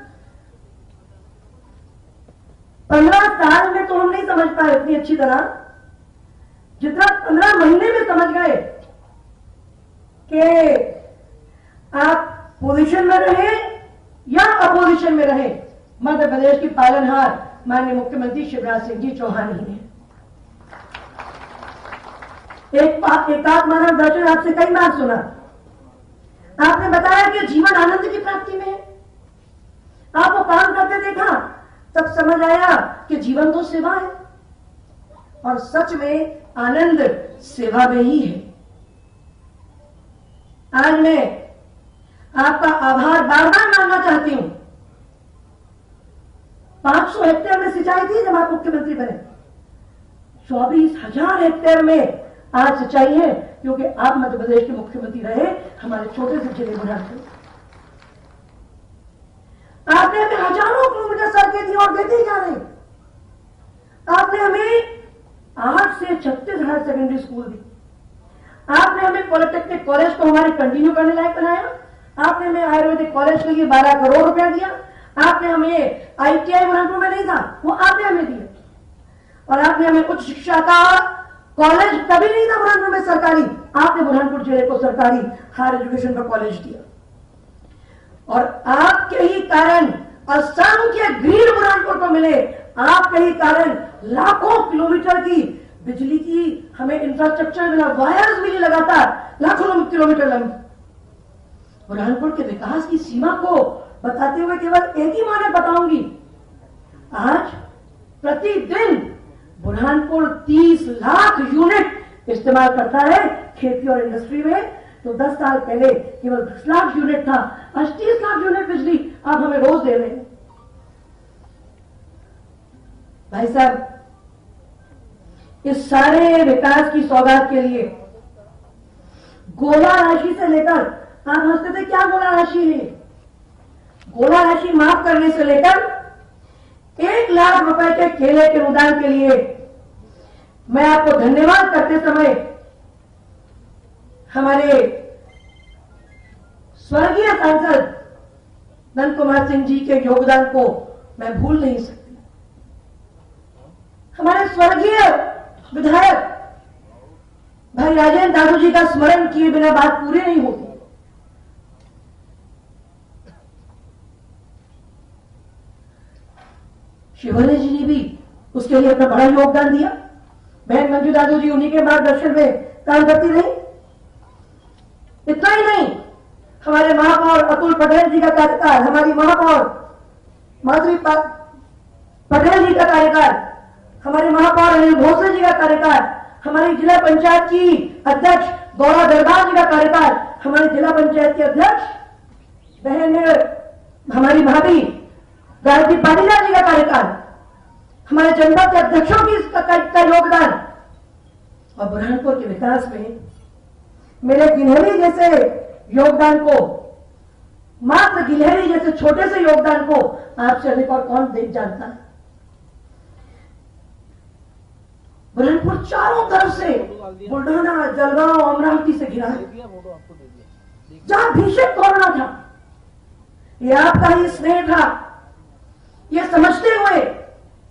15 साल में तो हम नहीं समझ पाए इतनी अच्छी तरह जितना 15 महीने में समझ गए कि आप पोजीशन में रहे या अपोजिशन में रहे, मध्य प्रदेश की पालनहार माननीय मुख्यमंत्री शिवराज सिंह जी चौहान ही ने। एकात्म मानव दर्शन आपसे कई बार सुना, आपने बताया कि जीवन आनंद की प्राप्ति में है। आपको काम करते देखा तब समझ आया कि जीवन तो सेवा है, और सच में आनंद सेवा में ही है। आज मैं आपका आभार बार बार मानना चाहती हूं। 500 हेक्टेयर में सिंचाई थी जब आप मुख्यमंत्री बने, 24,000 हेक्टेयर में आज सिंचाई है, क्योंकि आप मध्य प्रदेश के मुख्यमंत्री रहे हमारे छोटे से जिले बुरहानपुर। आपने हमें हजारों किलोमीटर सड़कें दी और देते ही जा रहे। आपने हमें 8 से 36 हायर सेकेंडरी स्कूल दी। आपने हमें पॉलिटेक्निक कॉलेज को हमारे कंटिन्यू करने लायक बनाया। आपने हमें आयुर्वेदिक कॉलेज के लिए 12 करोड़ रुपया दिया। आपने हमें ITI बुरहानपुर में नहीं था, वो आपने हमें दिया। और आपने हमें उच्च शिक्षा का कॉलेज कभी नहीं था बुरहानपुर में सरकारी, आपने बुरहानपुर जिले को सरकारी हायर एजुकेशन का कॉलेज दिया। और आपके ही कारण असंख्य ग्रीन बुरहानपुर को मिले। आपके ही कारण लाखों किलोमीटर की बिजली की हमें इंफ्रास्ट्रक्चर मिला, वायर्स मिली लगातार लाखों किलोमीटर लंबी। बुरहानपुर के विकास की सीमा को बताते हुए केवल एक ही मानक बताऊंगी। आज प्रतिदिन बुरहानपुर 30 लाख यूनिट इस्तेमाल करता है खेती और इंडस्ट्री में, तो 10 साल पहले केवल 10 लाख यूनिट था। 38 लाख यूनिट बिजली आप हमें रोज दे रहे हैं। भाई साहब, इस सारे विकास की सौगात के लिए गोला राशि से लेकर, आप हंसते थे क्या गोला राशि है, गोला राशि माफ करने से लेकर 1 लाख रुपए के केले के अनुदान के लिए मैं आपको धन्यवाद करते समय हमारे स्वर्गीय सांसद नंद कुमार सिंह जी के योगदान को मैं भूल नहीं सकती। हमारे स्वर्गीय विधायक भाई राजेंद्र दादू जी का स्मरण किए बिना बात पूरी नहीं होती। शिवराज जी ने भी उसके लिए अपना बड़ा योगदान दिया। बहन मंजू दादू जी उन्हीं के मार्गदर्शन में काम करती रही। इतना ही नहीं, हमारे महापौर अतुल पटेल जी का कार्यकाल, हमारी महापौर माधुरी पटेल जी का कार्यकाल, हमारे महापौर अनिल भोसले जी का कार्यकाल, हमारी जिला पंचायत की अध्यक्ष गौरा दरबार जी का कार्यकाल, हमारी जिला पंचायत के अध्यक्ष बहन हमारी भाभी गायत्री पाटीदार जी का कार्यकाल, हमारे जनपद के अध्यक्षों की का योगदान और बुरहानपुर के विकास में मेरे गिलहरी जैसे योगदान को, मात्र गिलहरी जैसे छोटे से योगदान को आपसे अधिक और कौन देख जानता है। बुरहानपुर चारों तरफ से बुल्ढाना, जलगांव, अमरावती से घिरा है। जहां भीषण कोरोना था, ये आपका ही स्नेह था, ये समझते हुए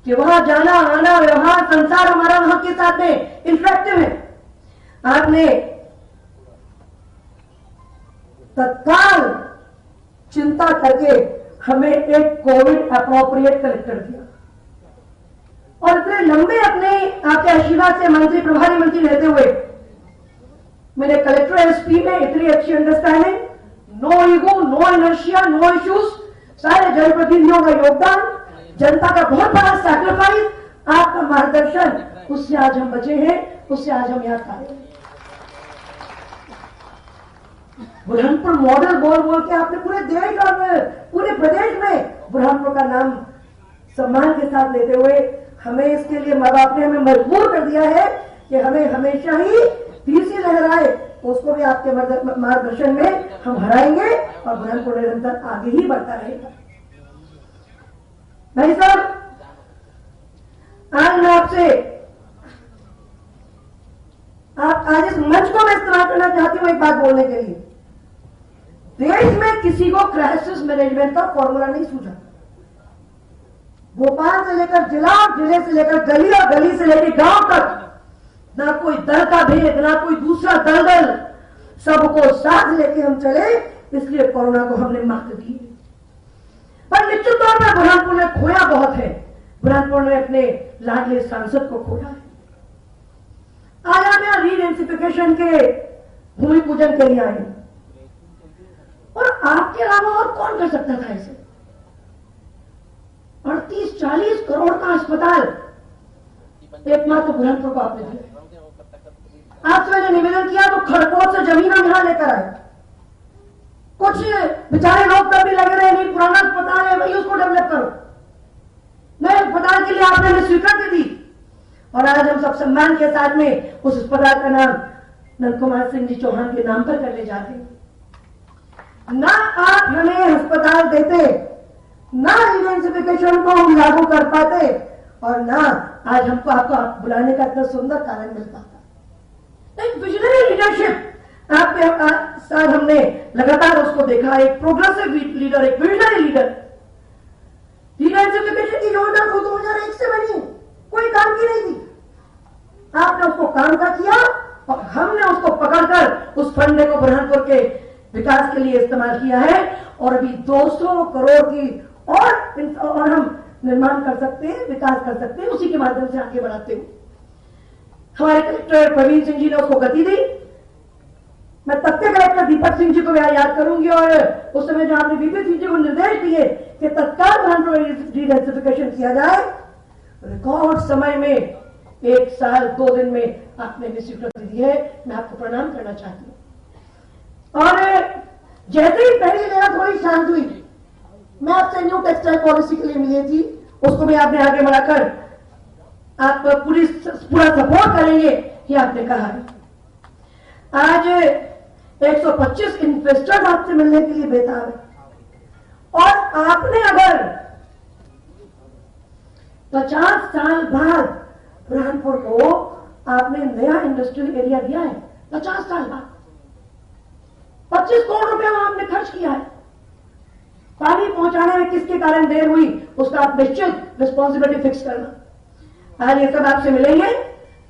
कि वहां जाना आना व्यवहार संसार हमारा वहां के साथ में इंटरेक्टिव है, आपने तत्काल चिंता करके हमें एक कोविड अप्रोप्रिएट कलेक्टर दिया और इतने लंबे अपने आपके आशीर्वाद से मंत्री, प्रभारी मंत्री रहते हुए मेरे कलेक्टर एसपी में इतनी अच्छी understanding, no ego, no inertia, no issues, सारे जनप्रतिनिधियों का योगदान, जनता का बहुत बड़ा सैक्रिफाइस, आपका मार्गदर्शन, उससे आज हम बचे हैं, उससे आज हम यहाँ खड़े हैं। बुरहानपुर मॉडल बोल बोल के आपने पूरे देश और पूरे प्रदेश में बुरहानपुर का नाम सम्मान के साथ लेते हुए हमें इसके लिए माँ बाप ने हमें मजबूर कर दिया है कि हमें हमेशा ही तीसरी लहराए, उसको भी आपके मार्गदर्शन में हम हराएंगे और बुरहानपुर निरंतर आगे ही बढ़ता रहेगा। भाई साहब, आज मैं आपसे आज इस मंच को मैं इस्तेमाल करना चाहती हूं एक बात बोलने के लिए। देश में किसी को क्राइसिस मैनेजमेंट का फॉर्मूला नहीं सूझा। भोपाल से लेकर जिला और जिले से लेकर गली और गली से लेकर गांव तक ना कोई दल का भेद, ना कोई दूसरा दल, सबको साथ लेके हम चले, इसलिए कोरोना को हमने मात दी। पर निश्चित तौर पर बुरहानपुर ने खोया बहुत है। बुरहानपुर ने अपने लाडले सांसद को खोया है। आज आप यहां रीडेंसिफिकेशन के भूमि पूजन के लिए आए और आपके अलावा और कौन कर सकता था इसे? 38-40 करोड़ का अस्पताल एकमात्र बुरहानपुर को आपने दिया। आपसे मैंने निवेदन किया तो खड़कोट से जमीन हम यहां लेकर आए। कुछ बेचारे लोग तब भी लगे रहे, नहीं पुराना अस्पताल है वही उसको डेवलप करो। नए अस्पताल के लिए आपने हमें स्वीकृति दी और आज हम सब सम्मान के साथ में उस अस्पताल का नाम नंद कुमार सिंह जी चौहान के नाम पर करने जा रहे हैं। ना आप हमें अस्पताल देते, ना रीडेंसिफिकेशन को हम लागू कर पाते और ना आज हमको आपको बुलाने का इतना सुंदर कारण मिल पाता। एक विजनरी लीडरशिप आपके साथ हमने लगातार उसको देखा, एक प्रोग्रेसिव लीडर, एक विजनरी लीडर। रीडेंसिफिकेशन की योजना तो 2001 से बनी, कोई काम की नहीं थी। आपने उसको काम का किया और हमने उसको पकड़कर उस फंड को बुरहानपुर के विकास के लिए इस्तेमाल किया है और अभी 200 करोड़ की और हम निर्माण कर सकते हैं, विकास कर सकते हैं, उसी के माध्यम से आगे बढ़ाते हुए हमारे कलेक्टर प्रवीण सिंह जी ने उसको गति दी। मैं तब के कलेक्टर दीपक सिंह जी को मैं याद करूंगी और उस समय जो आपने बीपी सिंह जी को निर्देश दिए कि तत्काल बुरहानपुर रीडेंसिफिकेशन किया जाए, रिकॉर्ड समय में 1 साल 2 दिन में आपने भी स्वीकृति दी है। मैं आपको प्रणाम करना चाहती हूँ। और जैसे ही पहली लहर थोड़ी शांत हुई, मैं आपसे न्यू टेक्सटाइल पॉलिसी के लिए मिली थी, उसको भी आपने आगे बढ़ाकर आप पूरा सपोर्ट करेंगे, ये आपने कहा है। आज 125 इन्वेस्टर्स आपसे मिलने के लिए बेताब है और आपने अगर 50 साल बाद बुरहानपुर को आपने नया इंडस्ट्रियल एरिया दिया है, 50 साल बाद 25 करोड़ रुपया आपने खर्च किया है। पानी पहुंचाने में किसके कारण देर हुई, उसका आप निश्चित रिस्पॉन्सिबिलिटी फिक्स करना। आज ये सब आपसे मिलेंगे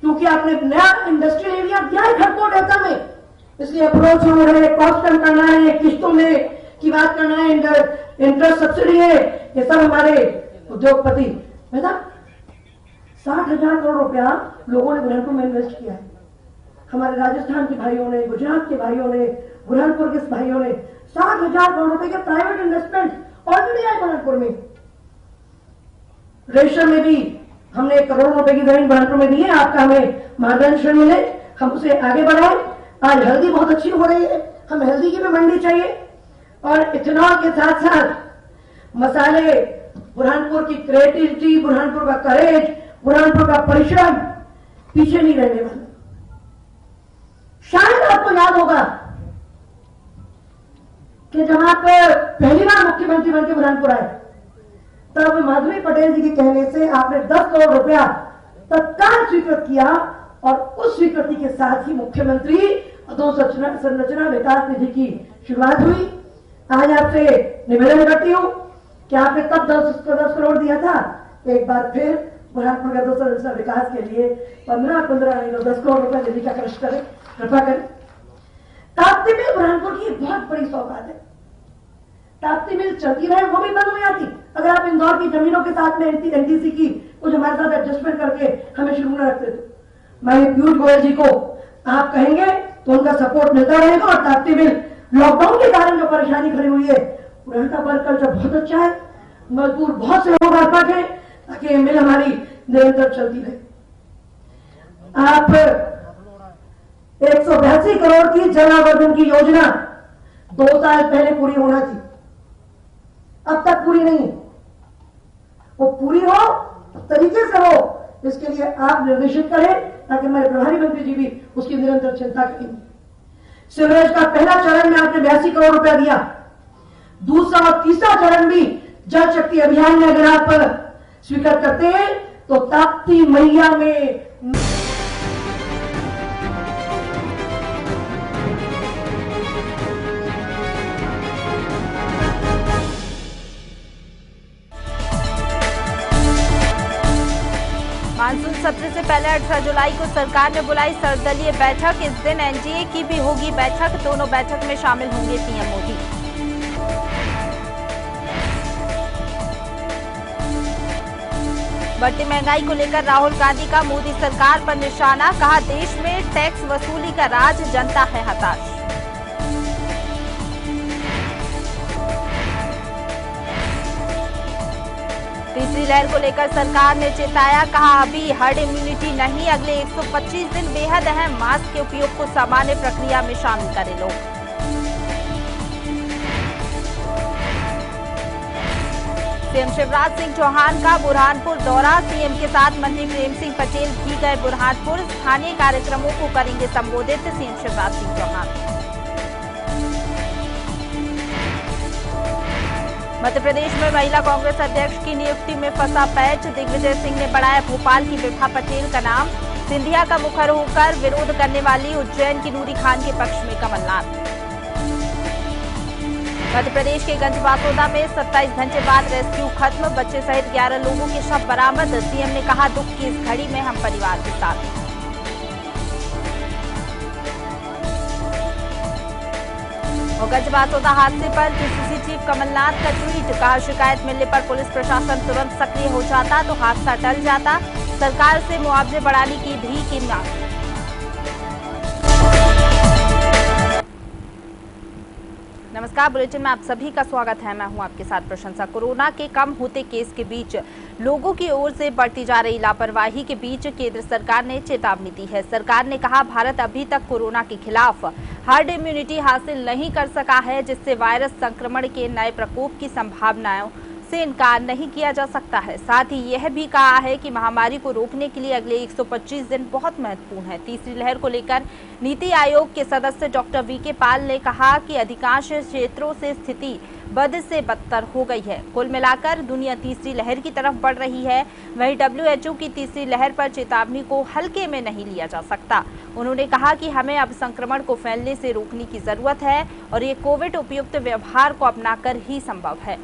क्योंकि आपने नया इंडस्ट्रियल एरिया दिया है खड़कोट ऐसा में, इसलिए अप्रोच हो रहे हैं, कॉस्ट कम करना है, किस्तों में की बात करना है, इंटरेस्ट सब्सिडी है, ये सब हमारे उद्योगपति बेटा 60,000 करोड़ रुपया लोगों ने बुरहानपुर में इन्वेस्ट किया है। हमारे राजस्थान के भाइयों ने, गुजरात के भाइयों ने, बुरहानपुर के भाइयों ने 60,000 करोड़ रुपए के प्राइवेट इन्वेस्टमेंट ऑलरेडी आए बुरहानपुर में। रेशम में भी हमने 1 करोड़ रुपए की जमीन बुरहानपुर में दी है, आपका हमें मार्गदर्शन मिले, हम उसे आगे बढ़ाएं। आज हल्दी बहुत अच्छी हो रही है, हम हल्दी की भी मंडी चाहिए और इथेनॉल के साथ साथ मसाले, बुरहानपुर की क्रिएटिविटी, बुरहानपुर का करेज, बुरहानपुर का परिश्रम पीछे नहीं रहने वाला। शायद आपको याद होगा कि जब आप पहली बार मुख्यमंत्री बनकर बुरहानपुर आए तब माधवी पटेल जी के कहने से आपने 10 करोड़ रुपया तत्काल स्वीकृत किया और उस स्वीकृति के साथ ही मुख्यमंत्री अधोसंरचना विकास निधि की शुरुआत हुई। आज आपसे निवेदन करती हूं कि आपने तब 10 करोड़ दिया था, एक बार फिर बुरहानपुर का अधोसंरचना विकास के लिए 15 नहीं तो 10 करोड़ रुपया निधि का खर्च करें, कृपा करें। ताप्ती मिल बुरहानपुर की बहुत बड़ी सौगात है। ताप्ती मिल चलती रहे, वो भी बंद हो जाती अगर आप इंदौर की जमीनों के साथ में एनटीसी की कुछ हमारे साथ एडजस्टमेंट करके हमें शुरू न रखते थे। मैं पीयूष गोयल जी को आप कहेंगे तो उनका सपोर्ट मिलता रहेगा और ताप्ती मिल लॉकडाउन के कारण जो परेशानी खड़ी हुई है, बुरहानपुर वर्क कल्चर बहुत अच्छा है, मजदूर बहुत से लोग आसपास हैं ताकि ये मिल हमारी निरंतर चलती रहे। आप 182 करोड़ की जल आवर्धन की योजना 2 साल पहले पूरी होना थी, अब तक पूरी नहीं, वो पूरी हो तरीके से हो, इसके लिए आप निर्देशित करें ताकि हमारे प्रभारी मंत्री जी भी उसकी निरंतर चिंता करेंगे। सीवरेज का पहला चरण में आपने 82 करोड़ रुपया दिया, दूसरा और तीसरा चरण भी जल शक्ति अभियान में अगर आप स्वीकार करते हैं तो ताप्ती मैया में मानसून सत्र से पहले 18 जुलाई को सरकार ने बुलाई सर्वदलीय बैठक। इस दिन एनडीए की भी होगी बैठक, दोनों बैठक में शामिल होंगे पीएम मोदी। बढ़ती महंगाई को लेकर राहुल गांधी का मोदी सरकार पर निशाना, कहा देश में टैक्स वसूली का राज, जनता है हताश। तीसरी लहर को लेकर सरकार ने चेताया, कहा अभी हर्ड इम्यूनिटी नहीं, अगले 125 दिन बेहद अहम, मास्क के उपयोग को सामान्य प्रक्रिया में शामिल करें लोग। सीएम शिवराज सिंह चौहान का बुरहानपुर दौरा, सीएम के साथ मंत्री प्रेम सिंह पटेल भी गए बुरहानपुर, स्थानीय कार्यक्रमों को करेंगे संबोधित सीएम शिवराज सिंह चौहान। मध्य प्रदेश में महिला कांग्रेस अध्यक्ष की नियुक्ति में फंसा पैच, दिग्विजय सिंह ने बढ़ाया भोपाल की विभा पटेल का नाम, सिंधिया का मुखर होकर विरोध करने वाली उज्जैन की नूरी खान के पक्ष में कमलनाथ। मध्य प्रदेश के गंजबासौदा में 27 घंटे बाद रेस्क्यू खत्म, बच्चे सहित 11 लोगों के शव बरामद, सीएम ने कहा दुख की इस घड़ी में हम परिवार के साथ। और गंजबासौदा हादसे पर पीसीसी चीफ कमलनाथ का ट्वीट, कहा शिकायत मिलने पर पुलिस प्रशासन तुरंत सक्रिय हो जाता तो हादसा टल जाता, सरकार से मुआवजे बढ़ाने की भी मांग। नमस्कार, बुलेटिन में आप सभी का स्वागत है। मैं हूं आपके साथ प्रशंसा। कोरोना के कम होते केस के बीच लोगों की ओर से बढ़ती जा रही लापरवाही के बीच केंद्र सरकार ने चेतावनी दी है। सरकार ने कहा भारत अभी तक कोरोना के खिलाफ हर्ड इम्यूनिटी हासिल नहीं कर सका है, जिससे वायरस संक्रमण के नए प्रकोप की से इनकार नहीं किया जा सकता है। साथ ही यह भी कहा है कि महामारी को रोकने के लिए अगले 125 दिन बहुत महत्वपूर्ण है। तीसरी लहर को लेकर नीति आयोग के सदस्य डॉक्टर वीके पॉल ने कहा कि अधिकांश क्षेत्रों से स्थिति बद से बदतर हो गई है। कुल मिलाकर दुनिया तीसरी लहर की तरफ बढ़ रही है। वहीं WHO की तीसरी लहर पर चेतावनी को हल्के में नहीं लिया जा सकता। उन्होंने कहा कि हमें अब संक्रमण को फैलने से रोकने की जरूरत है और ये कोविड उपयुक्त व्यवहार को अपनाकर ही संभव है।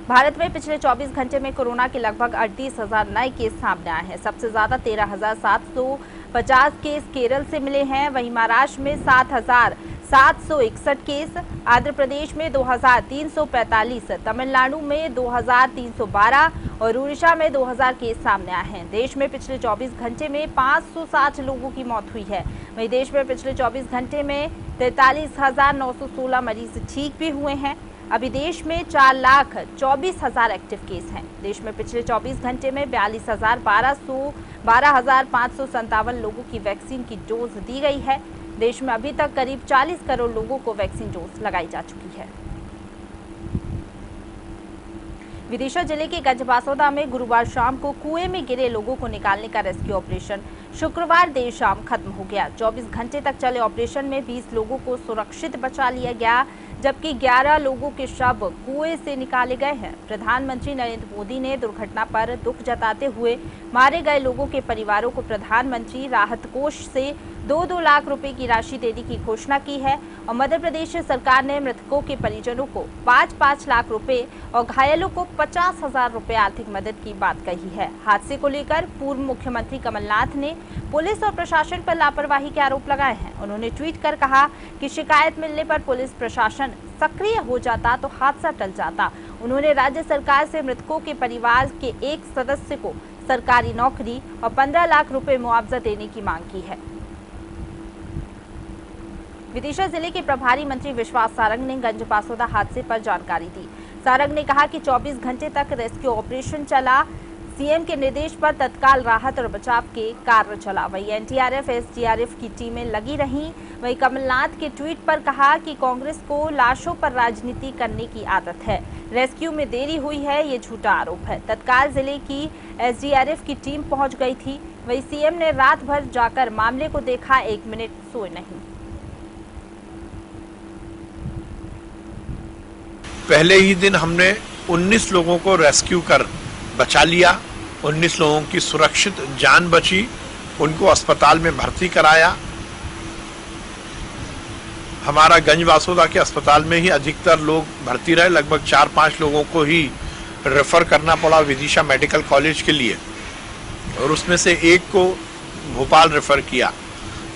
भारत में पिछले 24 घंटे में कोरोना के लगभग 38,000 नए केस सामने आए हैं। सबसे ज्यादा 13,750 केस केरल से मिले हैं। वहीं महाराष्ट्र में 7,761 केस, आंध्र प्रदेश में 2,345, तमिलनाडु में 2,312 और उड़ीसा में 2,000 केस सामने आए हैं। देश में पिछले 24 घंटे में 560 लोगों की मौत हुई है। वहीं देश में पिछले 24 घंटे में 43,916 मरीज ठीक भी हुए हैं। अभी देश में 4,24,000 एक्टिव केस हैं। देश में पिछले 24 घंटे में 12,557 लोगों की वैक्सीन की डोज दी गई है। देश में अभी तक करीब 40 करोड़ लोगों को वैक्सीन डोज लगाई जा चुकी है। विदिशा जिले के गंजबासौदा में गुरुवार शाम को कुएं में गिरे लोगों को निकालने का रेस्क्यू ऑपरेशन शुक्रवार देर शाम खत्म हो गया। 24 घंटे तक चले ऑपरेशन में 20 लोगों को सुरक्षित बचा लिया गया, जबकि 11 लोगों के शव कुएं से निकाले गए हैं। प्रधानमंत्री नरेंद्र मोदी ने दुर्घटना पर दुख जताते हुए मारे गए लोगों के परिवारों को प्रधानमंत्री राहत कोष से 2-2 लाख रुपए की राशि देने की घोषणा की है और मध्य प्रदेश सरकार ने मृतकों के परिजनों को 5-5 लाख रुपए और घायलों को 50,000 रुपए आर्थिक मदद की बात कही है। हादसे को लेकर पूर्व मुख्यमंत्री कमलनाथ ने पुलिस और प्रशासन पर लापरवाही के आरोप लगाए हैं। उन्होंने ट्वीट कर कहा कि शिकायत मिलने पर पुलिस प्रशासन सक्रिय हो जाता तो हादसा टल जाता। उन्होंने राज्य सरकार से मृतकों के परिवार के एक सदस्य को सरकारी नौकरी और 15 लाख रुपए मुआवजा देने की मांग की है। विदिशा जिले के प्रभारी मंत्री विश्वास सारंग ने गंजबासौदा हादसे पर जानकारी दी। सारंग ने कहा कि 24 घंटे तक रेस्क्यू ऑपरेशन चला। सीएम के निर्देश पर तत्काल राहत और बचाव के कार्य चला। वहीं एनडीआरएफ, एसडीआरएफ की टीमें लगी रहीं। वहीं कमलनाथ के ट्वीट पर कहा कि कांग्रेस को लाशों पर राजनीति करने की आदत है। रेस्क्यू में देरी हुई है, ये झूठा आरोप है। तत्काल जिले की एसडीआरएफ की टीम पहुंच गई थी। वहीं सीएम ने रात भर जाकर मामले को देखा, 1 मिनट सोए नहीं। पहले ही दिन हमने 19 लोगों को रेस्क्यू कर बचा लिया। 19 लोगों की सुरक्षित जान बची, उनको अस्पताल में भर्ती कराया। हमारा गंजबासौदा के अस्पताल में ही अधिकतर लोग भर्ती रहे। लगभग 4-5 लोगों को ही रेफर करना पड़ा विदिशा मेडिकल कॉलेज के लिए और उसमें से एक को भोपाल रेफर किया।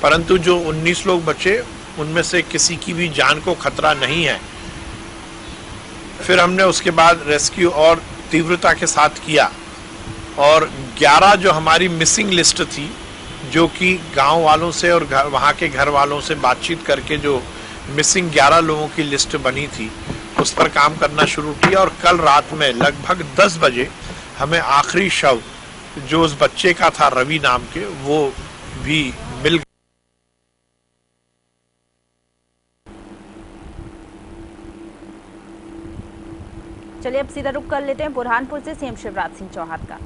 परंतु जो 19 लोग बचे उनमें से किसी की भी जान को खतरा नहीं है। फिर हमने उसके बाद रेस्क्यू और तीव्रता के साथ किया और 11 जो हमारी मिसिंग लिस्ट थी, जो कि गांव वालों से और वहां के घर वालों से बातचीत करके जो मिसिंग 11 लोगों की लिस्ट बनी थी, उस पर काम करना शुरू किया। और कल रात में लगभग 10 बजे हमें आखिरी शव जो उस बच्चे का था रवि नाम के, वो भी मिल गया। चलिए अब सीधा रुक कर लेते हैं बुरहानपुर से सीएम शिवराज सिंह चौहान का।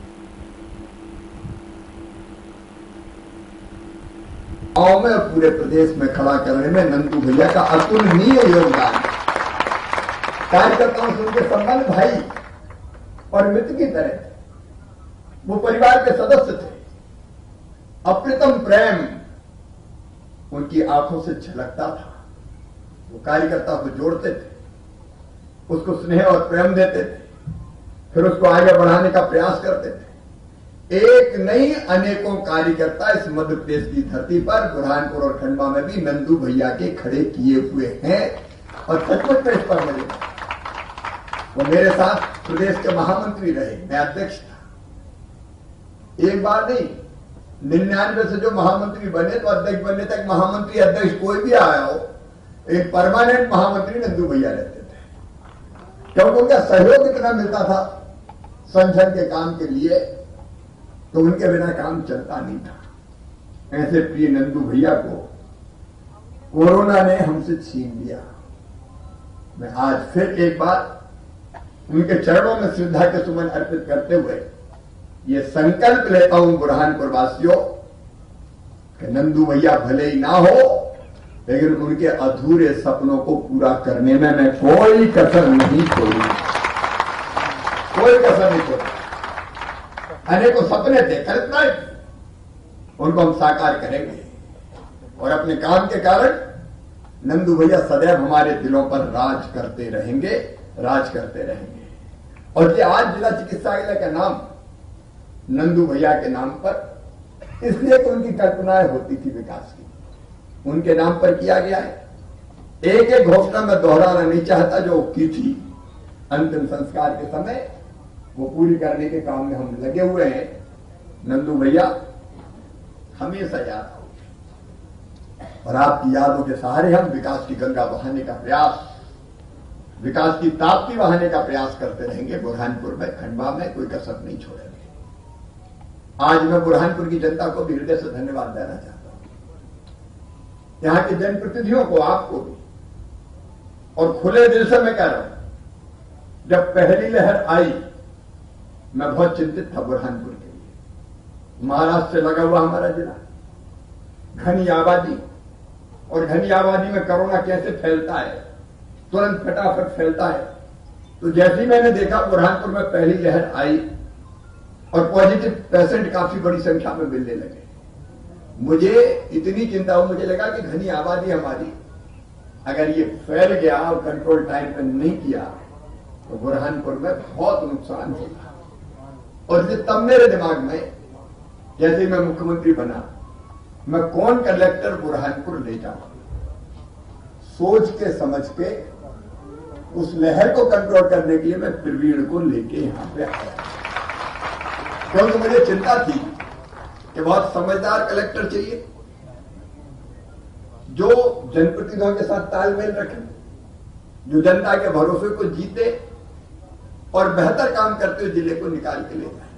गाँव में और पूरे प्रदेश में खड़ा करने में नंदू भैया का अतुलनीय योगदान। कार्यकर्ताओं से उनके संबंध भाई और मित्र की तरह थे। वो परिवार के सदस्य थे। अप्रतिम प्रेम उनकी आंखों से झलकता था। वो कार्यकर्ता को जोड़ते थे, उसको स्नेह और प्रेम देते थे, फिर उसको आगे बढ़ाने का प्रयास करते थे। एक नहीं अनेकों कार्यकर्ता इस मध्य प्रदेश की धरती पर बुरहानपुर और खंडवा में भी नंदू भैया के खड़े किए हुए हैं और सचमुच में इस पर मिले। वो मेरे साथ प्रदेश के महामंत्री रहे, मैं अध्यक्ष था। एक बार नहीं, 99 से जो महामंत्री बने तो अध्यक्ष बनने तक महामंत्री अध्यक्ष कोई भी आया हो, एक परमानेंट महामंत्री नंदू भैया रहते थे, क्योंकि उनका सहयोग इतना मिलता था संगठन के काम के लिए, तो उनके बिना काम चलता नहीं था। ऐसे प्रिय नंदू भैया को कोरोना ने हमसे छीन लिया। मैं आज फिर एक बार उनके चरणों में श्रद्धा के सुमन अर्पित करते हुए ये संकल्प लेता हूं बुरहानपुर वासियों कि नंदू भैया भले ही ना हो, लेकिन उनके अधूरे सपनों को पूरा करने में मैं कोई कसर नहीं छोड़ूंगा, कोई कसर नहीं छोड़ूंगा। अनेकों सपने थे, कल्पनाएं थी, उनको हम साकार करेंगे और अपने काम के कारण नंदू भैया सदैव हमारे दिलों पर राज करते रहेंगे, राज करते रहेंगे। और ये आज जिला चिकित्सालय का नाम नंदू भैया के नाम पर इसलिए कि उनकी कल्पनाएं होती थी विकास की, उनके नाम पर किया गया है। एक एक घोषणा में दोहराना नहीं चाहता जो की थी अंतिम संस्कार के समय, वो पूरी करने के काम में हम लगे हुए हैं। नंदू भैया हमेशा याद हो और आपकी यादों के सहारे हम विकास की गंगा बहाने का प्रयास, विकास की ताप्ती बहाने का प्रयास करते रहेंगे। बुरहानपुर में, खंडवा में कोई कसर नहीं छोड़ेंगे। आज मैं बुरहानपुर की जनता को भी हृदय से धन्यवाद देना चाहता हूं, यहां के जनप्रतिनिधियों को, आपको भी, और खुले दिल से मैं कह रहा हूं, जब पहली लहर आई मैं बहुत चिंतित था बुरहानपुर के लिए। महाराष्ट्र से लगा हुआ हमारा जिला, घनी आबादी, और घनी आबादी में कोरोना कैसे फैलता है, तुरंत फटाफट फैलता है। तो जैसे ही मैंने देखा बुरहानपुर में पहली लहर आई और पॉजिटिव पेशेंट काफी बड़ी संख्या में मिलने लगे, मुझे इतनी चिंता हुई, मुझे लगा कि घनी आबादी हमारी अगर ये फैल गया और कंट्रोल टाइम पे नहीं किया तो बुरहानपुर में बहुत नुकसान होगा। और ये तब मेरे दिमाग में, जैसे ही मैं मुख्यमंत्री बना, मैं कौन कलेक्टर बुरहानपुर ले जाऊं, सोच के समझ के उस लहर को कंट्रोल करने के लिए मैं प्रवीण को लेके यहां पे आया, क्योंकि मुझे चिंता थी कि बहुत समझदार कलेक्टर चाहिए जो जनप्रतिनिधियों के साथ तालमेल रखे, जो जनता के भरोसे को जीते और बेहतर काम करते हुए जिले को निकाल के ले जाए।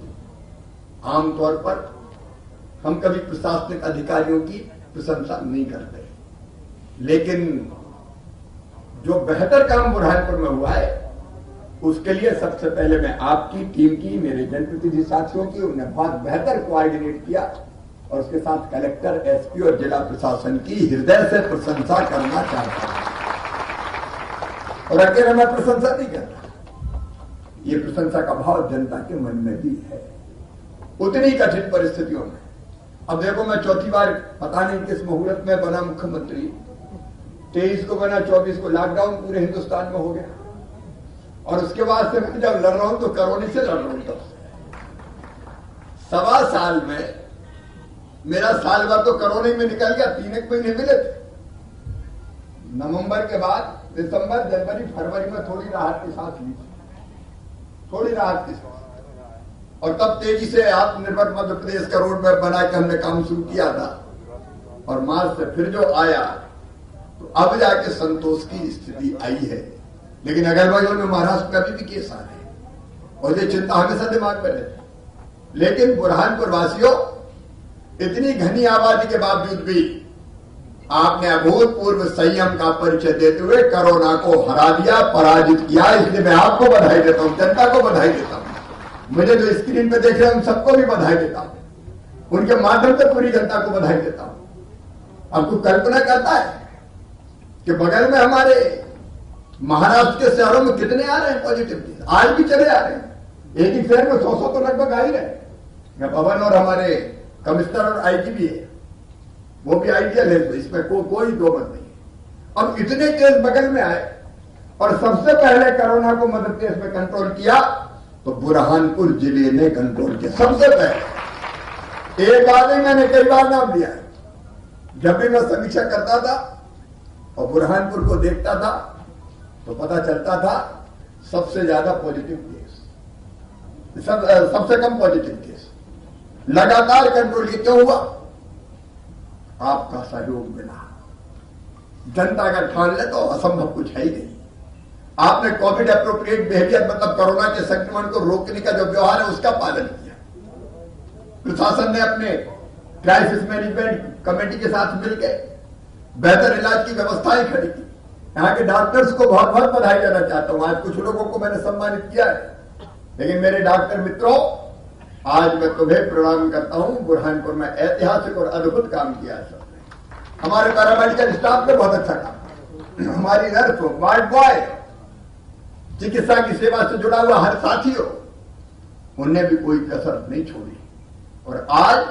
आमतौर पर हम कभी प्रशासनिक अधिकारियों की प्रशंसा नहीं करते, लेकिन जो बेहतर काम बुरहानपुर में हुआ है उसके लिए सबसे पहले मैं आपकी टीम की, मेरे जनप्रतिनिधि साथियों की, उन्हें बहुत बेहतर कोऑर्डिनेट किया और उसके साथ कलेक्टर, एसपी और जिला प्रशासन की हृदय से प्रशंसा करना चाहता हूं। और अकेले मैं प्रशंसा नहीं करता, ये प्रशंसा का भाव जनता के मन में भी है, उतनी कठिन परिस्थितियों में। अब देखो, मैं चौथी बार पता नहीं किस मुहूर्त में बना मुख्यमंत्री, 23 को बना, 24 को लॉकडाउन पूरे हिंदुस्तान में हो गया, और उसके बाद से मैं जब लड़ रहा हूं तो कोरोना से लड़ रहा हूं। तब सवा साल में मेरा साल भर तो कोरोना में निकल गया, 3 महीने मिले थे। नवंबर के बाद दिसंबर, जनवरी, फरवरी में थोड़ी राहत की सांस ली, थोड़ी राहत की सांस, और तब तेजी से आत्मनिर्भर मध्य प्रदेश का रोड मैप बना के हमने काम शुरू किया था, और मार्च से फिर जो आया तो अब जाके संतोष की स्थिति आई है। लेकिन अगल बगल में महाराष्ट्र में अभी भी केस आ रहे हैं और ये चिंता हमेशा दिमाग में रहती। लेकिन बुरहानपुर वासियों, इतनी घनी आबादी के बावजूद भी आपने अभूतपूर्व संयम का परिचय देते हुए कोरोना को हरा दिया, पराजित किया। इसलिए मैं आपको बधाई देता हूं, जनता को बधाई देता हूं, मुझे जो स्क्रीन पे देख रहे हैं उन सबको भी बधाई देता हूं, उनके माध्यम से पूरी जनता को बधाई देता हूं। अब तू कल्पना करता है कि बगल में हमारे महाराष्ट्र के शहरों में कितने आ रहे हैं पॉजिटिव केस, आज भी चले आ रहे हैं। एक ही शहर में 100 तो लगभग आ ही रहे। पवन और हमारे कमिश्नर और आईजीपी है, वो भी आइडियल है, इसमें कोई दो मत नहीं। अब इतने केस बगल में आए और सबसे पहले कोरोना को मध्य प्रदेश में कंट्रोल किया तो बुरहानपुर जिले ने कंट्रोल किया सबसे पहले। एक बार नहीं, मैंने कई बार नाम लिया है। जब भी मैं समीक्षा करता था और बुरहानपुर को देखता था तो पता चलता था सबसे ज्यादा पॉजिटिव केस, सबसे कम पॉजिटिव केस, लगातार कंट्रोल किया। क्यों हुआ? आपका सहयोग मिला। जनता अगर ठान ले तो असंभव कुछ है ही नहीं। आपने कोविड एप्रोप्रिएट बिहेवियर, मतलब कोरोना के संक्रमण को रोकने का जो व्यवहार है उसका पालन किया। प्रशासन ने अपने क्राइसिस मैनेजमेंट कमेटी के साथ मिलकर बेहतर इलाज की व्यवस्थाएं खड़ी की। यहाँ के डॉक्टर्स को बहुत बहुत बधाई देना चाहता हूं। आज कुछ लोगों को मैंने सम्मानित किया है, लेकिन मेरे डॉक्टर मित्रों, आज मैं तुम्हें प्रणाम करता हूं। बुरहानपुर में ऐतिहासिक और अद्भुत काम किया है सबने। हमारे पैरामेडिकल स्टाफ ने बहुत अच्छा काम किया। हमारी नर्स हो, वार्ड बॉय, चिकित्सा की सेवा से जुड़ा हुआ हर साथी हो, उनने भी कोई कसर नहीं छोड़ी। और आज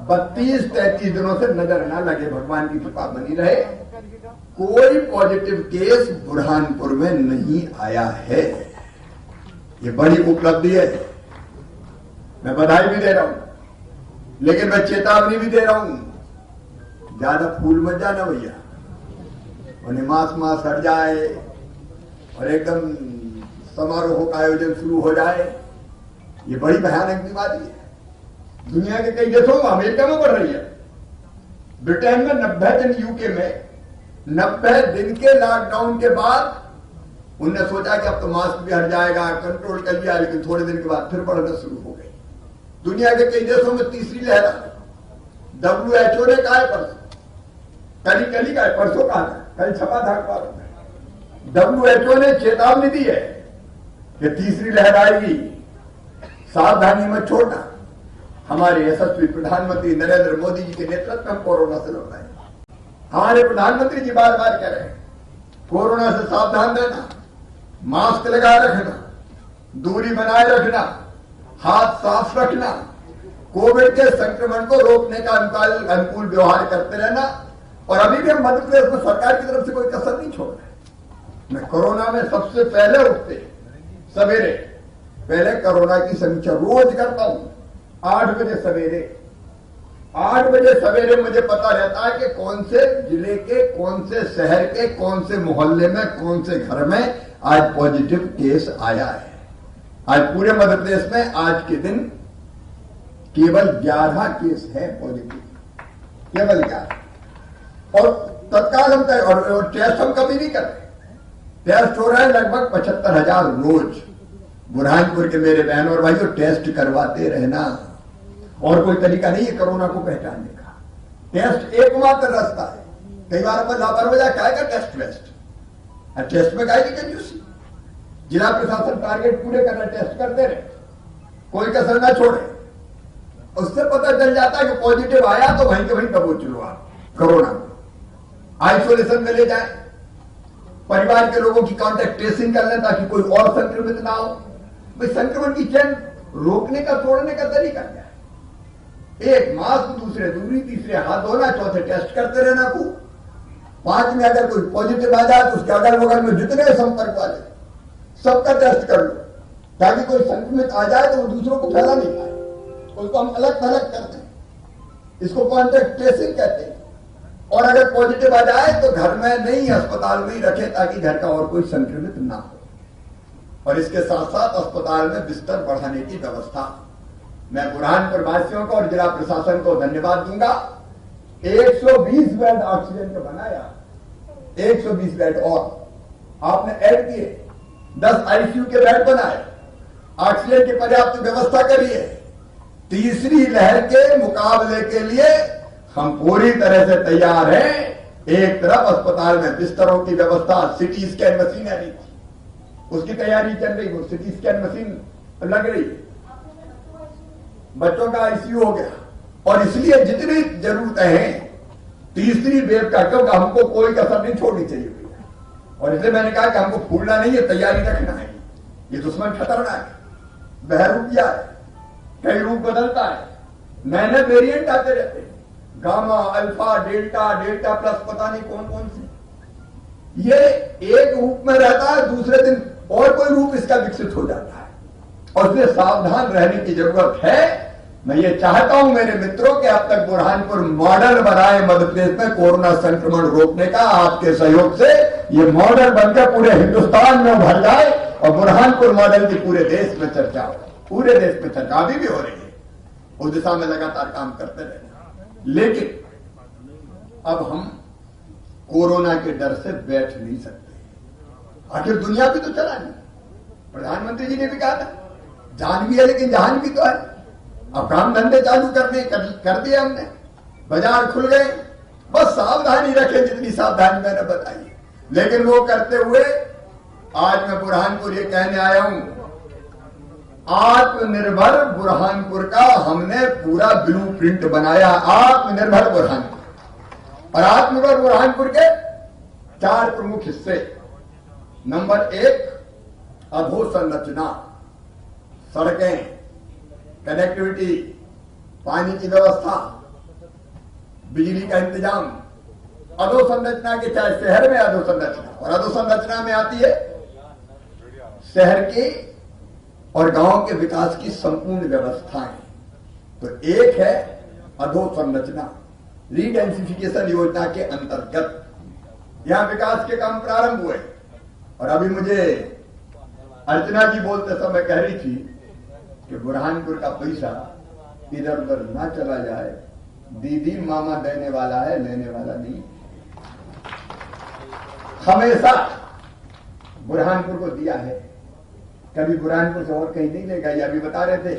32-33 दिनों से नजर न लगे, भगवान की कृपा बनी रहे, कोई पॉजिटिव केस बुरहानपुर में नहीं आया है। ये बड़ी उपलब्धि है, मैं बधाई भी दे रहा हूं, लेकिन मैं चेतावनी भी दे रहा हूं, ज्यादा फूल मत जाना भैया, और मास हट जाए और एकदम समारोह का आयोजन शुरू हो जाए, ये बड़ी भयानक बीमारी है। दुनिया के कई देशों में, अमेरिका में बढ़ रही है, ब्रिटेन में 90 दिन, यूके में 90 दिन के लॉकडाउन के बाद उनने सोचा कि अब तो मास्क भी हट जाएगा, कंट्रोल कर लिया, लेकिन थोड़े दिन के बाद फिर बढ़ना शुरू हो गई। दुनिया के कई देशों में तीसरी लहर आ गई। WHO ने कहा है परसों, कली का है, परसों कहा था, कल छपा था अखबारों में। WHO ने चेतावनी दी है कि तीसरी लहर आएगी, सावधानी मत छोड़ना। हमारे यशस्वी प्रधानमंत्री नरेंद्र मोदी जी के नेतृत्व में कोरोना से लड़ रहे हैं। हमारे प्रधानमंत्री जी बार बार कह रहे हैं, कोरोना से सावधान रहना, मास्क लगाए रखना, दूरी बनाए रखना, हाथ साफ रखना, कोविड के संक्रमण को रोकने का अनुकूल व्यवहार करते रहना। और अभी भी हम मध्य प्रदेश में सरकार की तरफ से कोई कसर नहीं छोड़ रहे। मैं कोरोना में सबसे पहले उठते सवेरे पहले कोरोना की समीक्षा रोज करता हूं। 8 बजे सवेरे मुझे पता रहता है कि कौन से जिले के, कौन से शहर के, कौन से मोहल्ले में, कौन से घर में आज पॉजिटिव केस आया है। आज पूरे मध्य प्रदेश में आज के दिन केवल 11 केस है पॉजिटिव, केवल 11। और तत्काल हम और टेस्ट हम कभी नहीं करते। टेस्ट हो रहा है लगभग 75,000 रोज। बुरहानपुर के मेरे बहनों और भाइयों, टेस्ट करवाते रहना, और कोई तरीका नहीं है कोरोना को पहचानने का। टेस्ट एकमात्र रास्ता है। कई बार अपन लापरवाही कहेगा टेस्ट टेस्ट में काहे की कंजूसी। जिला प्रशासन टारगेट पूरे करना, टेस्ट करते रहे, कोई कसर ना छोड़े। उससे पता चल जाता है कि पॉजिटिव आया तो वहीं के वहीं दबोच लो आप कोरोना को, आइसोलेशन में ले जाए, परिवार के लोगों की कॉन्टेक्ट ट्रेसिंग कर लें ताकि कोई और संक्रमित ना हो। भाई संक्रमण की चेन रोकने का, तोड़ने का तरीका क्या है? एक मास्क, दूसरे दूरी, तीसरे हाथ धोना, चौथे टेस्ट करते रहना खूब। 5 में अगर कोई पॉजिटिव आ जाए तो उसके अगल बगल में जितने संपर्क वाले सबका टेस्ट कर लो, ताकि कोई संक्रमित आ जाए तो वो दूसरों को फैला नहीं पाए। उसको हम अलग थलग करते हैं, इसको कॉन्टेक्ट ट्रेसिंग कहते हैं। और अगर पॉजिटिव आ जाए तो घर में नहीं, अस्पताल में ही रखे, ताकि घर का और कोई संक्रमित ना हो। और इसके साथ साथ अस्पताल में बिस्तर बढ़ाने की व्यवस्था। मैं बुरहानपुर वासियों को और जिला प्रशासन को धन्यवाद दूंगा। 120 बेड ऑक्सीजन का बनाया, 120 बेड और आपने ऐड किए, 10 आईसीयू के बेड बनाए, ऑक्सीजन की पर्याप्त व्यवस्था करिए। तीसरी लहर के मुकाबले के लिए हम पूरी तरह से तैयार हैं। एक तरफ अस्पताल में बिस्तरों की व्यवस्था, सिटी स्कैन मशीन है, उसकी तैयारी चल रही, वो सिटी स्कैन मशीन लग रही है, बच्चों का आईसीयू हो गया। और इसलिए जितनी जरूरतें हैं तीसरी वेव का, क्योंकि हमको कोई कसर नहीं छोड़नी चाहिए भैया। और इसलिए मैंने कहा कि हमको फूलना नहीं है, तैयारी रखना है। ये दुश्मन खतरनाक है, बहरूपिया है, कई रूप बदलता है, नए नए वेरिएंट आते रहते हैं, gamma, alpha, delta, delta plus, पता नहीं कौन कौन से। ये एक रूप में रहता है, दूसरे दिन और कोई रूप इसका विकसित हो जाता है, और इसलिए सावधान रहने की जरूरत है। मैं ये चाहता हूं मेरे मित्रों कि अब तक बुरहानपुर मॉडल बनाए मध्य प्रदेश में कोरोना संक्रमण रोकने का। आपके सहयोग से ये मॉडल बनकर पूरे हिंदुस्तान में उभर जाए और बुरहानपुर मॉडल की पूरे देश में चर्चा हो, पूरे देश में चर्चा अभी भी हो रही है। उस दिशा में लगातार काम करते रहे, लेकिन अब हम कोरोना के डर से बैठ नहीं सकते। आखिर दुनिया भी तो चला नहीं, प्रधानमंत्री जी ने भी कहा था जान भी है लेकिन जहान भी तो है। अब काम धंधे चालू कर दिए हमने, बाजार खुल गए, बस सावधानी रखें जितनी सावधानी मैंने बताई। लेकिन वो करते हुए आज मैं बुरहानपुर ये कहने आया हूं, आत्मनिर्भर बुरहानपुर का हमने पूरा ब्लूप्रिंट बनाया। आत्मनिर्भर बुरहानपुर, और आत्मनिर्भर बुरहानपुर के 4 प्रमुख हिस्से। नंबर 1, अधोसंरचना, सड़कें, कनेक्टिविटी, पानी की व्यवस्था, बिजली का इंतजाम। अधोसंरचना के, चाहे शहर में अधोसंरचना, और अधोसंरचना में आती है शहर की और गांव के विकास की संपूर्ण व्यवस्थाएं। तो एक है अधोसंरचना, रीडेंसिफिकेशन योजना के अंतर्गत यहां विकास के काम प्रारंभ हुए। और अभी मुझे अर्चना जी बोलते समय कह रही थी कि बुरहानपुर का पैसा इधर उधर ना चला जाए, दीदी मामा देने वाला है, लेने वाला नहीं। हमेशा बुरहानपुर को दिया है, कभी बुरहानपुर से और कहीं नहीं लेगा। ये अभी बता रहे थे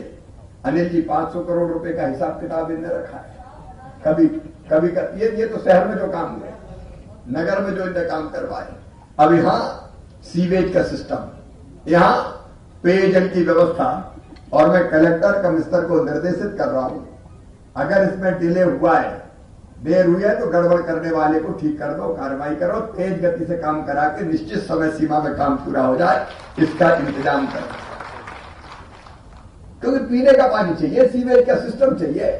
अनिल जी, 500 करोड़ रुपए का हिसाब किताब इन्हें रखा है। कभी ये तो शहर में जो काम हुए, नगर में जो इनने काम करवाए। अब यहां सीवेज का सिस्टम, यहां पेयजल की व्यवस्था, और मैं कलेक्टर कमिश्नर को निर्देशित कर रहा हूं, अगर इसमें डिले हुआ है, देर हुई है, तो गड़बड़ करने वाले को ठीक कर दो, कार्रवाई करो, तेज गति से काम करा के निश्चित समय सीमा में काम पूरा हो जाए, इसका इंतजाम करो। क्योंकि पीने का पानी चाहिए, सीवेज का सिस्टम चाहिए।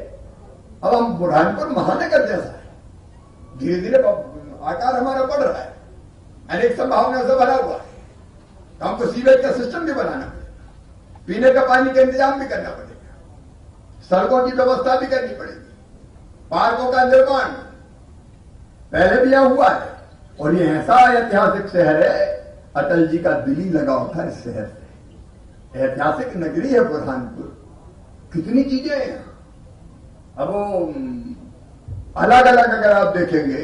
अब हम बुरहानपुर महानगर जैसा है, धीरे धीरे आकार हमारा बढ़ रहा है, अनेक संभावनाओं से भरा हुआ है। तो हमको सीवेज का सिस्टम भी बनाना पड़ेगा, पीने का पानी का इंतजाम भी करना पड़ेगा, सड़कों की व्यवस्था भी करनी पड़ेगी, पार्कों का निर्माण पहले भी यहां हुआ है। और ये ऐसा ऐतिहासिक शहर है, अटल जी का दिल ही लगा था इस शहर से। ऐतिहासिक नगरी है बुरहानपुर, कितनी चीजें हैं। अब वो अलग अलग अगर आप देखेंगे,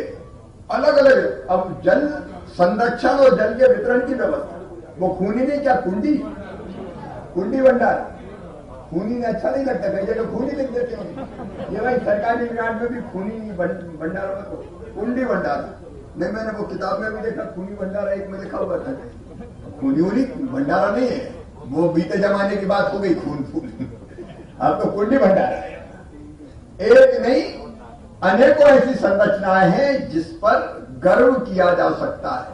अलग अलग, अब जल संरक्षण और जल के वितरण की व्यवस्था, वो खूनी नहीं, क्या कुंडी भंडार। खूनी ने अच्छा नहीं लगता, कई जगह खूनी लिख देते हैं। ये भाई सरकारी ग्रांट में भी खूनी भंडार में तो कुंडी भंडार नहीं, मैंने वो किताब में भी देखा खूनी भंडारा एक में लिखा हुआ था। खूनी भंडारा नहीं है, वो बीते जमाने की बात हो गई, खून फूल। अब तो कुंडी भंडारा है। एक नहीं, अनेकों ऐसी संरचनाएं हैं जिस पर गर्व किया जा सकता है।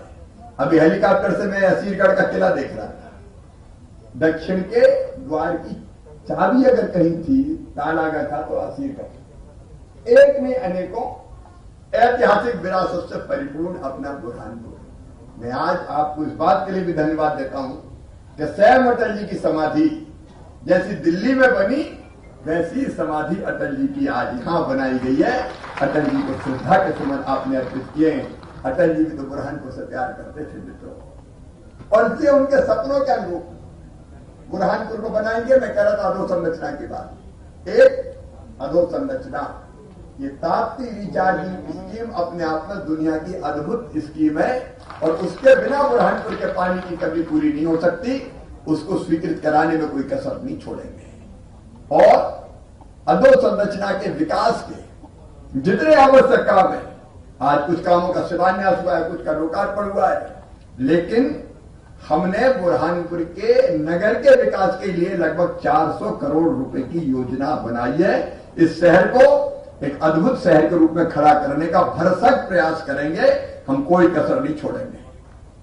अभी हेलीकॉप्टर से मैं असीरगढ़ का किला देख रहा था। दक्षिण के द्वार की चाबी अगर कहीं थी, ताला का था तो असीरगढ़। एक नहीं, अनेकों ऐतिहासिक विरासत से परिपूर्ण अपना बुरहानपुर। मैं आज आपको इस बात के लिए भी धन्यवाद देता हूं कि सैम अटल जी की समाधि जैसी दिल्ली में बनी, वैसी समाधि अटल जी की आज यहां बनाई गई है। अटल जी को श्रद्धा के सुमन आपने अर्पित किए। अटल जी भी तो बुरहानपुर से प्यार करते थे मित्रों, और इसलिए उनके सपनों के अनुरूप बुरहानपुर को बनाएंगे। मैं कह रहा था अधोसंरचना की बात। एक अधोसंरचना, ये ताप्ती रिचार्जिंग स्कीम अपने आप में दुनिया की अद्भुत स्कीम है, और उसके बिना बुरहानपुर के पानी की कमी पूरी नहीं हो सकती। उसको स्वीकृत कराने में कोई कसर नहीं छोड़ेंगे। और अधोसंरचना के विकास के जितने आवश्यक काम है, आज कुछ कामों का शिलान्यास हुआ है, कुछ का लोकार्पण हुआ है, लेकिन हमने बुरहानपुर के नगर के विकास के लिए लगभग 400 करोड़ रुपए की योजना बनाई है। इस शहर को एक अद्भुत शहर के रूप में खड़ा करने का भरसक प्रयास करेंगे, हम कोई कसर नहीं छोड़ेंगे।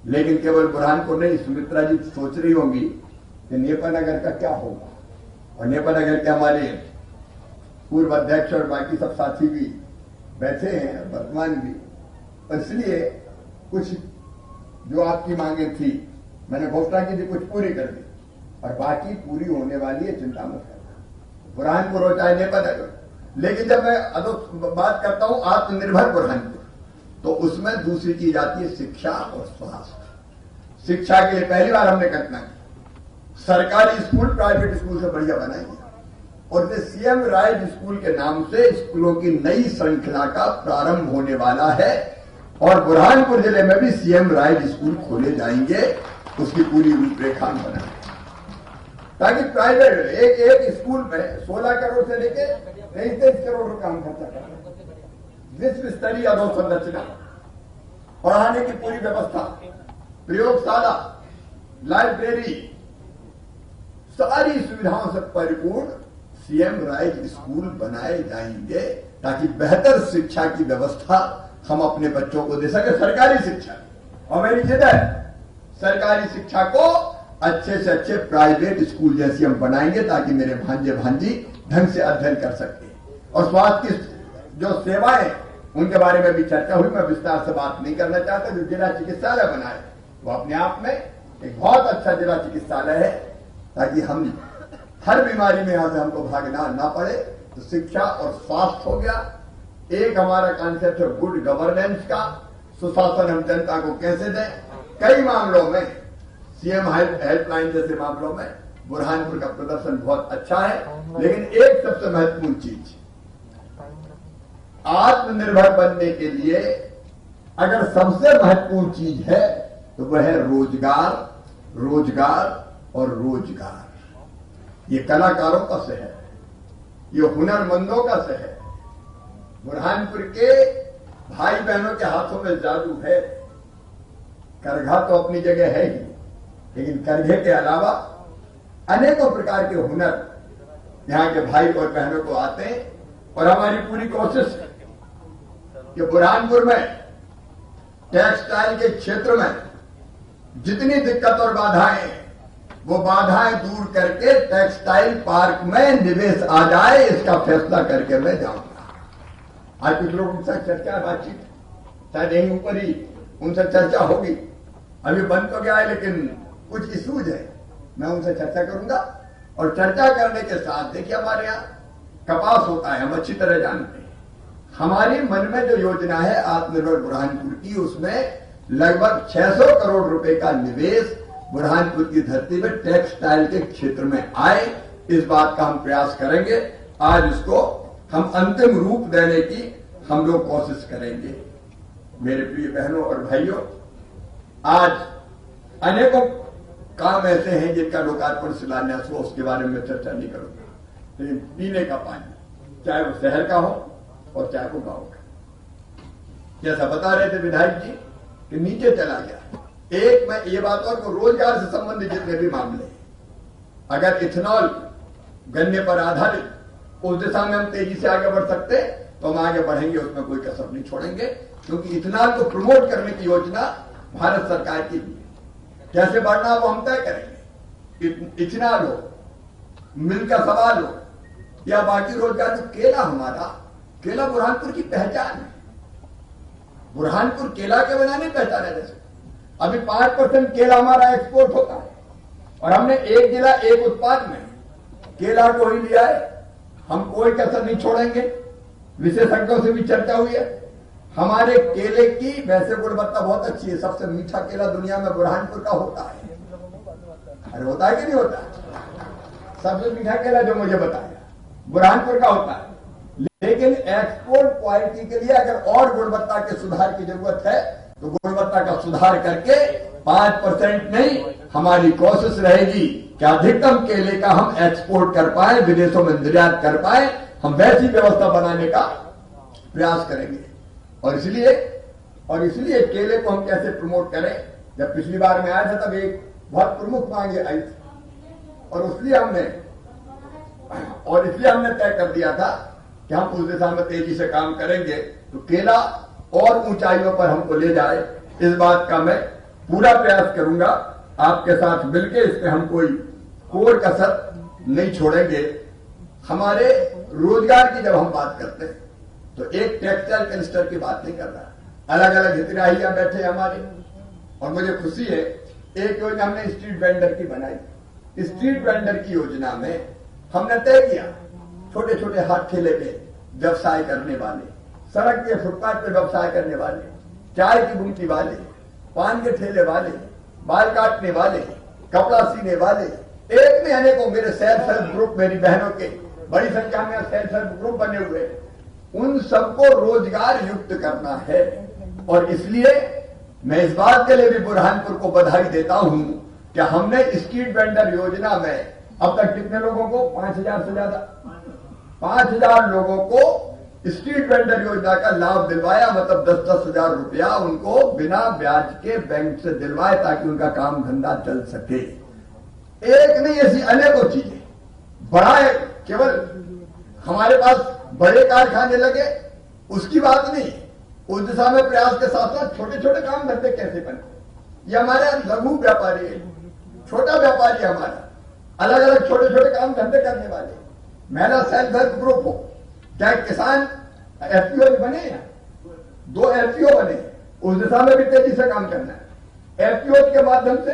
लेकिन केवल बुरहानपुर नहीं, सुमित्रा जी सोच रही होंगी कि नेपानगर का क्या होगा, और नेपानगर के हमारे पूर्व अध्यक्ष और बाकी सब साथी भी बैठे हैं, वर्तमान भी, और इसलिए कुछ जो आपकी मांगे थी मैंने घोषणा की थी, कुछ पूरी कर दी, और बाकी पूरी होने वाली है, चिंता मत करना। बुरहानपुर हो चाहे नेपानगर। लेकिन जब मैं बात करता हूं आत्मनिर्भर बुरहानपुर, तो उसमें दूसरी चीज आती है शिक्षा और स्वास्थ्य। शिक्षा के लिए पहली बार हमने कल्पना की, सरकारी स्कूल प्राइवेट स्कूल से बढ़िया बनाएंगे, और ये सीएम राइज स्कूल के नाम से स्कूलों की नई श्रृंखला का प्रारंभ होने वाला है। और बुरहानपुर जिले में भी सीएम राइज स्कूल खोले जाएंगे, उसकी पूरी रूपरेखा बनाएंगे, ताकि प्राइवेट एक स्कूल में 16 करोड़ से लेके 23 करोड़ रुपए हम खर्चा कर रहे हैं। विश्व स्तरीय अधोसंरचना, पढ़ाने की पूरी व्यवस्था, प्रयोगशाला, लाइब्रेरी, सारी सुविधाओं से परिपूर्ण सीएम राइज स्कूल बनाए जाएंगे ताकि बेहतर शिक्षा की व्यवस्था हम अपने बच्चों को दे सके, सरकारी शिक्षा। और मेरी जिद है, सरकारी शिक्षा को अच्छे से अच्छे प्राइवेट स्कूल जैसी हम बनाएंगे ताकि मेरे भांजे भांजी ढंग से अध्ययन कर सके। और स्वास्थ्य की जो सेवाएं, उनके बारे में भी चर्चा हुई, मैं विस्तार से बात नहीं करना चाहता। जो जिला चिकित्सालय बनाए वो अपने आप में एक बहुत अच्छा जिला चिकित्सालय है ताकि हम हर बीमारी में यहां से हमको भागना ना पड़े। तो शिक्षा और स्वास्थ्य हो गया। एक हमारा कॉन्सेप्ट है गुड गवर्नेंस का, सुशासन हम जनता को कैसे दें। कई मामलों में सीएम हेल्पलाइन जैसे मामलों में बुरहानपुर का प्रदर्शन बहुत अच्छा है, लेकिन एक सबसे महत्वपूर्ण चीज, आत्मनिर्भर बनने के लिए अगर सबसे महत्वपूर्ण चीज है तो वह है रोजगार, रोजगार और रोजगार। ये कलाकारों का शहर, ये हुनरमंदों का शहर। बुरहानपुर के भाई बहनों के हाथों में जादू है। करघा तो अपनी जगह है ही, लेकिन करघे के अलावा अनेकों प्रकार के हुनर यहां के भाई और बहनों को आते हैं। और हमारी पूरी कोशिश है कि बुरहानपुर में टेक्सटाइल के क्षेत्र में जितनी दिक्कत और बाधाएं हैं, वो बाधाएं दूर करके टेक्सटाइल पार्क में निवेश आ जाए, इसका फैसला करके मैं जाऊंगा। आज कुछ लोग उनसे चर्चा बातचीत शायद यहीं ऊपर ही उनसे चर्चा होगी, अभी बंद तो गया है लेकिन कुछ इश्यूज है, मैं उनसे चर्चा करूंगा। और चर्चा करने के साथ देखिए हमारे यहाँ कपास होता है, हम अच्छी तरह जानते हैं। हमारी मन में जो योजना है आत्मनिर्भर बुरहानपुर की, उसमें लगभग 600 करोड़ रुपए का निवेश बुरहानपुर की धरती में टेक्सटाइल के क्षेत्र में आए, इस बात का हम प्रयास करेंगे। आज इसको हम अंतिम रूप देने की हम लोग कोशिश करेंगे। मेरे प्रिय बहनों और भाइयों, आज अनेकों काम ऐसे हैं जिनका लोकार्पण शिलान्यास हो, उसके बारे में चर्चा नहीं करूंगा। लेकिन पीने का पानी, चाहे वो शहर का हो और चाहे वो गांव का, जैसा बता रहे थे विधायक जी कि नीचे चला गया। एक मैं ये बात और को रोजगार से संबंधित जितने भी मामले हैं, अगर इथेनॉल गन्ने पर आधारित उस दिशा में हम तेजी से आगे बढ़ सकते तो हम आगे बढ़ेंगे, उसमें कोई कसर नहीं छोड़ेंगे। क्योंकि इथेनॉल को प्रमोट करने की योजना भारत सरकार की भी है। कैसे बढ़ना वो हम तय करेंगे। इथेनॉल हो, मिल का सवाल हो या बाकी रोजगार। जो केला, हमारा केला बुरहानपुर की पहचान है। बुरहानपुर केला के बिना नहीं पहचाना जा सकता। अभी 5% केला हमारा एक्सपोर्ट होता है और हमने एक जिला एक उत्पाद में केला को ही लिया है। हम कोई कसर नहीं छोड़ेंगे। विशेषज्ञों से भी चर्चा हुई है। हमारे केले की वैसे गुणवत्ता बहुत अच्छी है। सबसे मीठा केला दुनिया में बुरहानपुर का होता है। अरे होता है कि नहीं होता? सबसे मीठा केला जो मुझे बताया बुरहानपुर का होता है। लेकिन एक्सपोर्ट क्वालिटी के लिए अगर और गुणवत्ता के सुधार की जरूरत है तो गुणवत्ता का सुधार करके 5% नहीं, हमारी कोशिश रहेगी कि अधिकतम केले का हम एक्सपोर्ट कर पाए, विदेशों में निर्यात कर पाए। हम वैसी व्यवस्था बनाने का प्रयास करेंगे। और इसलिए केले को हम कैसे प्रमोट करें। जब पिछली बार में आया था तब एक बहुत प्रमुख मांगे आई थी और इसलिए हमने तय कर दिया था कि हम उस दिशा में तेजी से काम करेंगे तो केला और ऊंचाइयों पर हमको ले जाए। इस बात का मैं पूरा प्रयास करूंगा। आपके साथ मिलकर इस पे हम कोई कसर नहीं छोड़ेंगे। हमारे रोजगार की जब हम बात करते हैं तो एक टेक्सटाइल क्लस्टर की बात नहीं कर रहा। अलग अलग हितग्राहियां बैठे हमारे और मुझे खुशी है एक योजना हमने स्ट्रीट वेंडर की बनाई। स्ट्रीट वेंडर की योजना में हमने तय किया छोटे छोटे हाथ ठेले पे व्यवसाय करने वाले, सड़क के फुटपाथ पे व्यवसाय करने वाले, चाय की गुमटी वाले, पान के ठेले वाले, बाल काटने वाले, कपड़ा सीने वाले, एक में अनेकों मेरे सेल्फ हेल्प ग्रुप, मेरी बहनों के बड़ी संख्या में सेल्फ हेल्प ग्रुप बने हुए, उन सबको रोजगार युक्त करना है। और इसलिए मैं इस बात के लिए भी बुरहानपुर को बधाई देता हूं कि हमने स्ट्रीट वेंडर योजना में अब तक कितने लोगों को 5,000 से ज्यादा 5,000 लोगों को स्ट्रीट वेंडर योजना का लाभ दिलवाया, मतलब 10-10 हजार रुपया उनको बिना ब्याज के बैंक से दिलवाए ताकि उनका काम धंधा चल सके। एक नहीं, ऐसी अनेकों चीजें बढ़ाए। केवल हमारे पास बड़े कारखाने लगे उसकी बात नहीं, उस दिशा में प्रयास के साथ साथ छोटे छोटे काम धंधे कैसे बने। ये हमारे लघु व्यापारी है, छोटा व्यापारी है हमारा, अलग अलग छोटे छोटे काम धंधे करने वाले, महिला सेल्फ हेल्प ग्रुप हो, चाहे किसान एफपीओ बने, 2 एफपीओ बने, उस दिशा में भी तेजी से काम करना है। एफपीओ के माध्यम से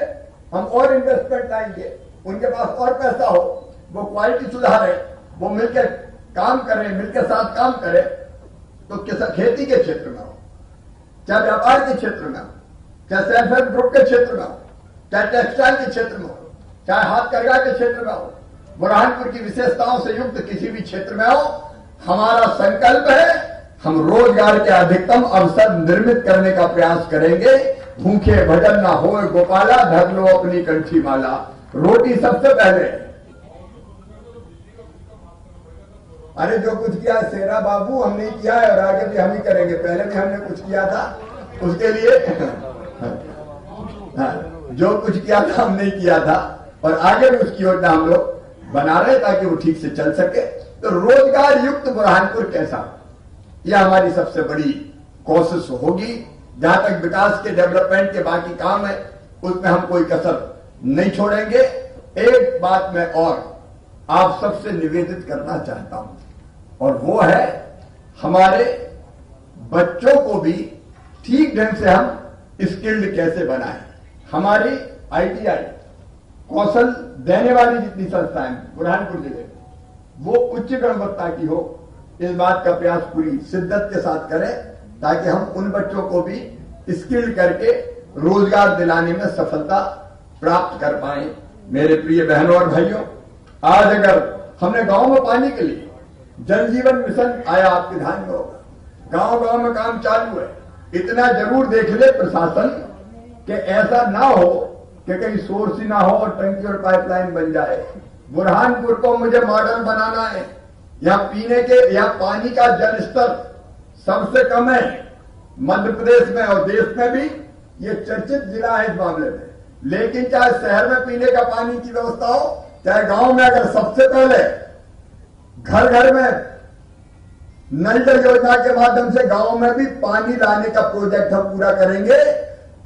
हम और इन्वेस्टमेंट लाएंगे, उनके पास और पैसा हो, वो क्वालिटी सुधारे, वो मिलकर काम करें, मिलकर साथ काम करें। तो खेती के क्षेत्र में हो, चाहे व्यापार के क्षेत्र में हो, चाहे सेल्फ हेल्प ग्रुप के क्षेत्र में हो, चाहे टेक्सटाइल के क्षेत्र में हो, चाहे हाथ करघा के क्षेत्र में हो, बुरहानपुर की विशेषताओं से युक्त किसी भी क्षेत्र में हो, हमारा संकल्प है हम रोजगार के अधिकतम अवसर निर्मित करने का प्रयास करेंगे। भूखे भजन ना हो गोपाला, धर लो अपनी कंठी माला, रोटी सबसे पहले। अरे जो कुछ किया शेरा बाबू हमने किया है और आगे भी हम ही करेंगे, पहले भी हमने कुछ किया था उसके लिए जो कुछ किया था हमने किया था और आगे भी उसकी योजना हम लोग बना रहे ताकि वो ठीक से चल सके। तो रोजगार युक्त बुरहानपुर कैसा, यह हमारी सबसे बड़ी कोशिश होगी। जहां तक विकास के डेवलपमेंट के बाकी काम है उसमें हम कोई कसर नहीं छोड़ेंगे। एक बात मैं और आप सबसे निवेदित करना चाहता हूं और वो है हमारे बच्चों को भी ठीक ढंग से हम स्किल्ड कैसे बनाएं। हमारी आईटीआई कौशल देने वाली जितनी संस्थाएं बुरहानपुर जिले में वो उच्च गुणवत्ता की हो, इस बात का प्रयास पूरी शिद्दत के साथ करें ताकि हम उन बच्चों को भी स्किल्ड करके रोजगार दिलाने में सफलता प्राप्त कर पाए। मेरे प्रिय बहनों और भाइयों, आज अगर हमने गांव में पानी के लिए जल जीवन मिशन आया, आपके ध्यान में होगा, गांव गांव में काम चालू है। इतना जरूर देख ले प्रशासन कि ऐसा ना हो कि कहीं सोर्स ही ना हो और टंकी और पाइपलाइन बन जाए। बुरहानपुर को मुझे मॉडल बनाना है। यहाँ पीने के या पानी का जल स्तर सबसे कम है मध्य प्रदेश में और देश में भी, ये चर्चित जिला है इस मामले में। लेकिन चाहे शहर में पीने का पानी की व्यवस्था हो, चाहे गांव में, अगर सबसे पहले घर घर में नल जल योजना के माध्यम से गांव में भी पानी लाने का प्रोजेक्ट हम पूरा करेंगे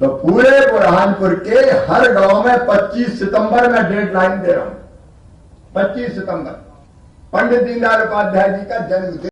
तो पूरे बुरहानपुर के हर गांव में 25 सितंबर में डेडलाइन दे रहा हूं। 25 सितंबर पंडित दीनदयाल उपाध्याय जी का जन्मदिन।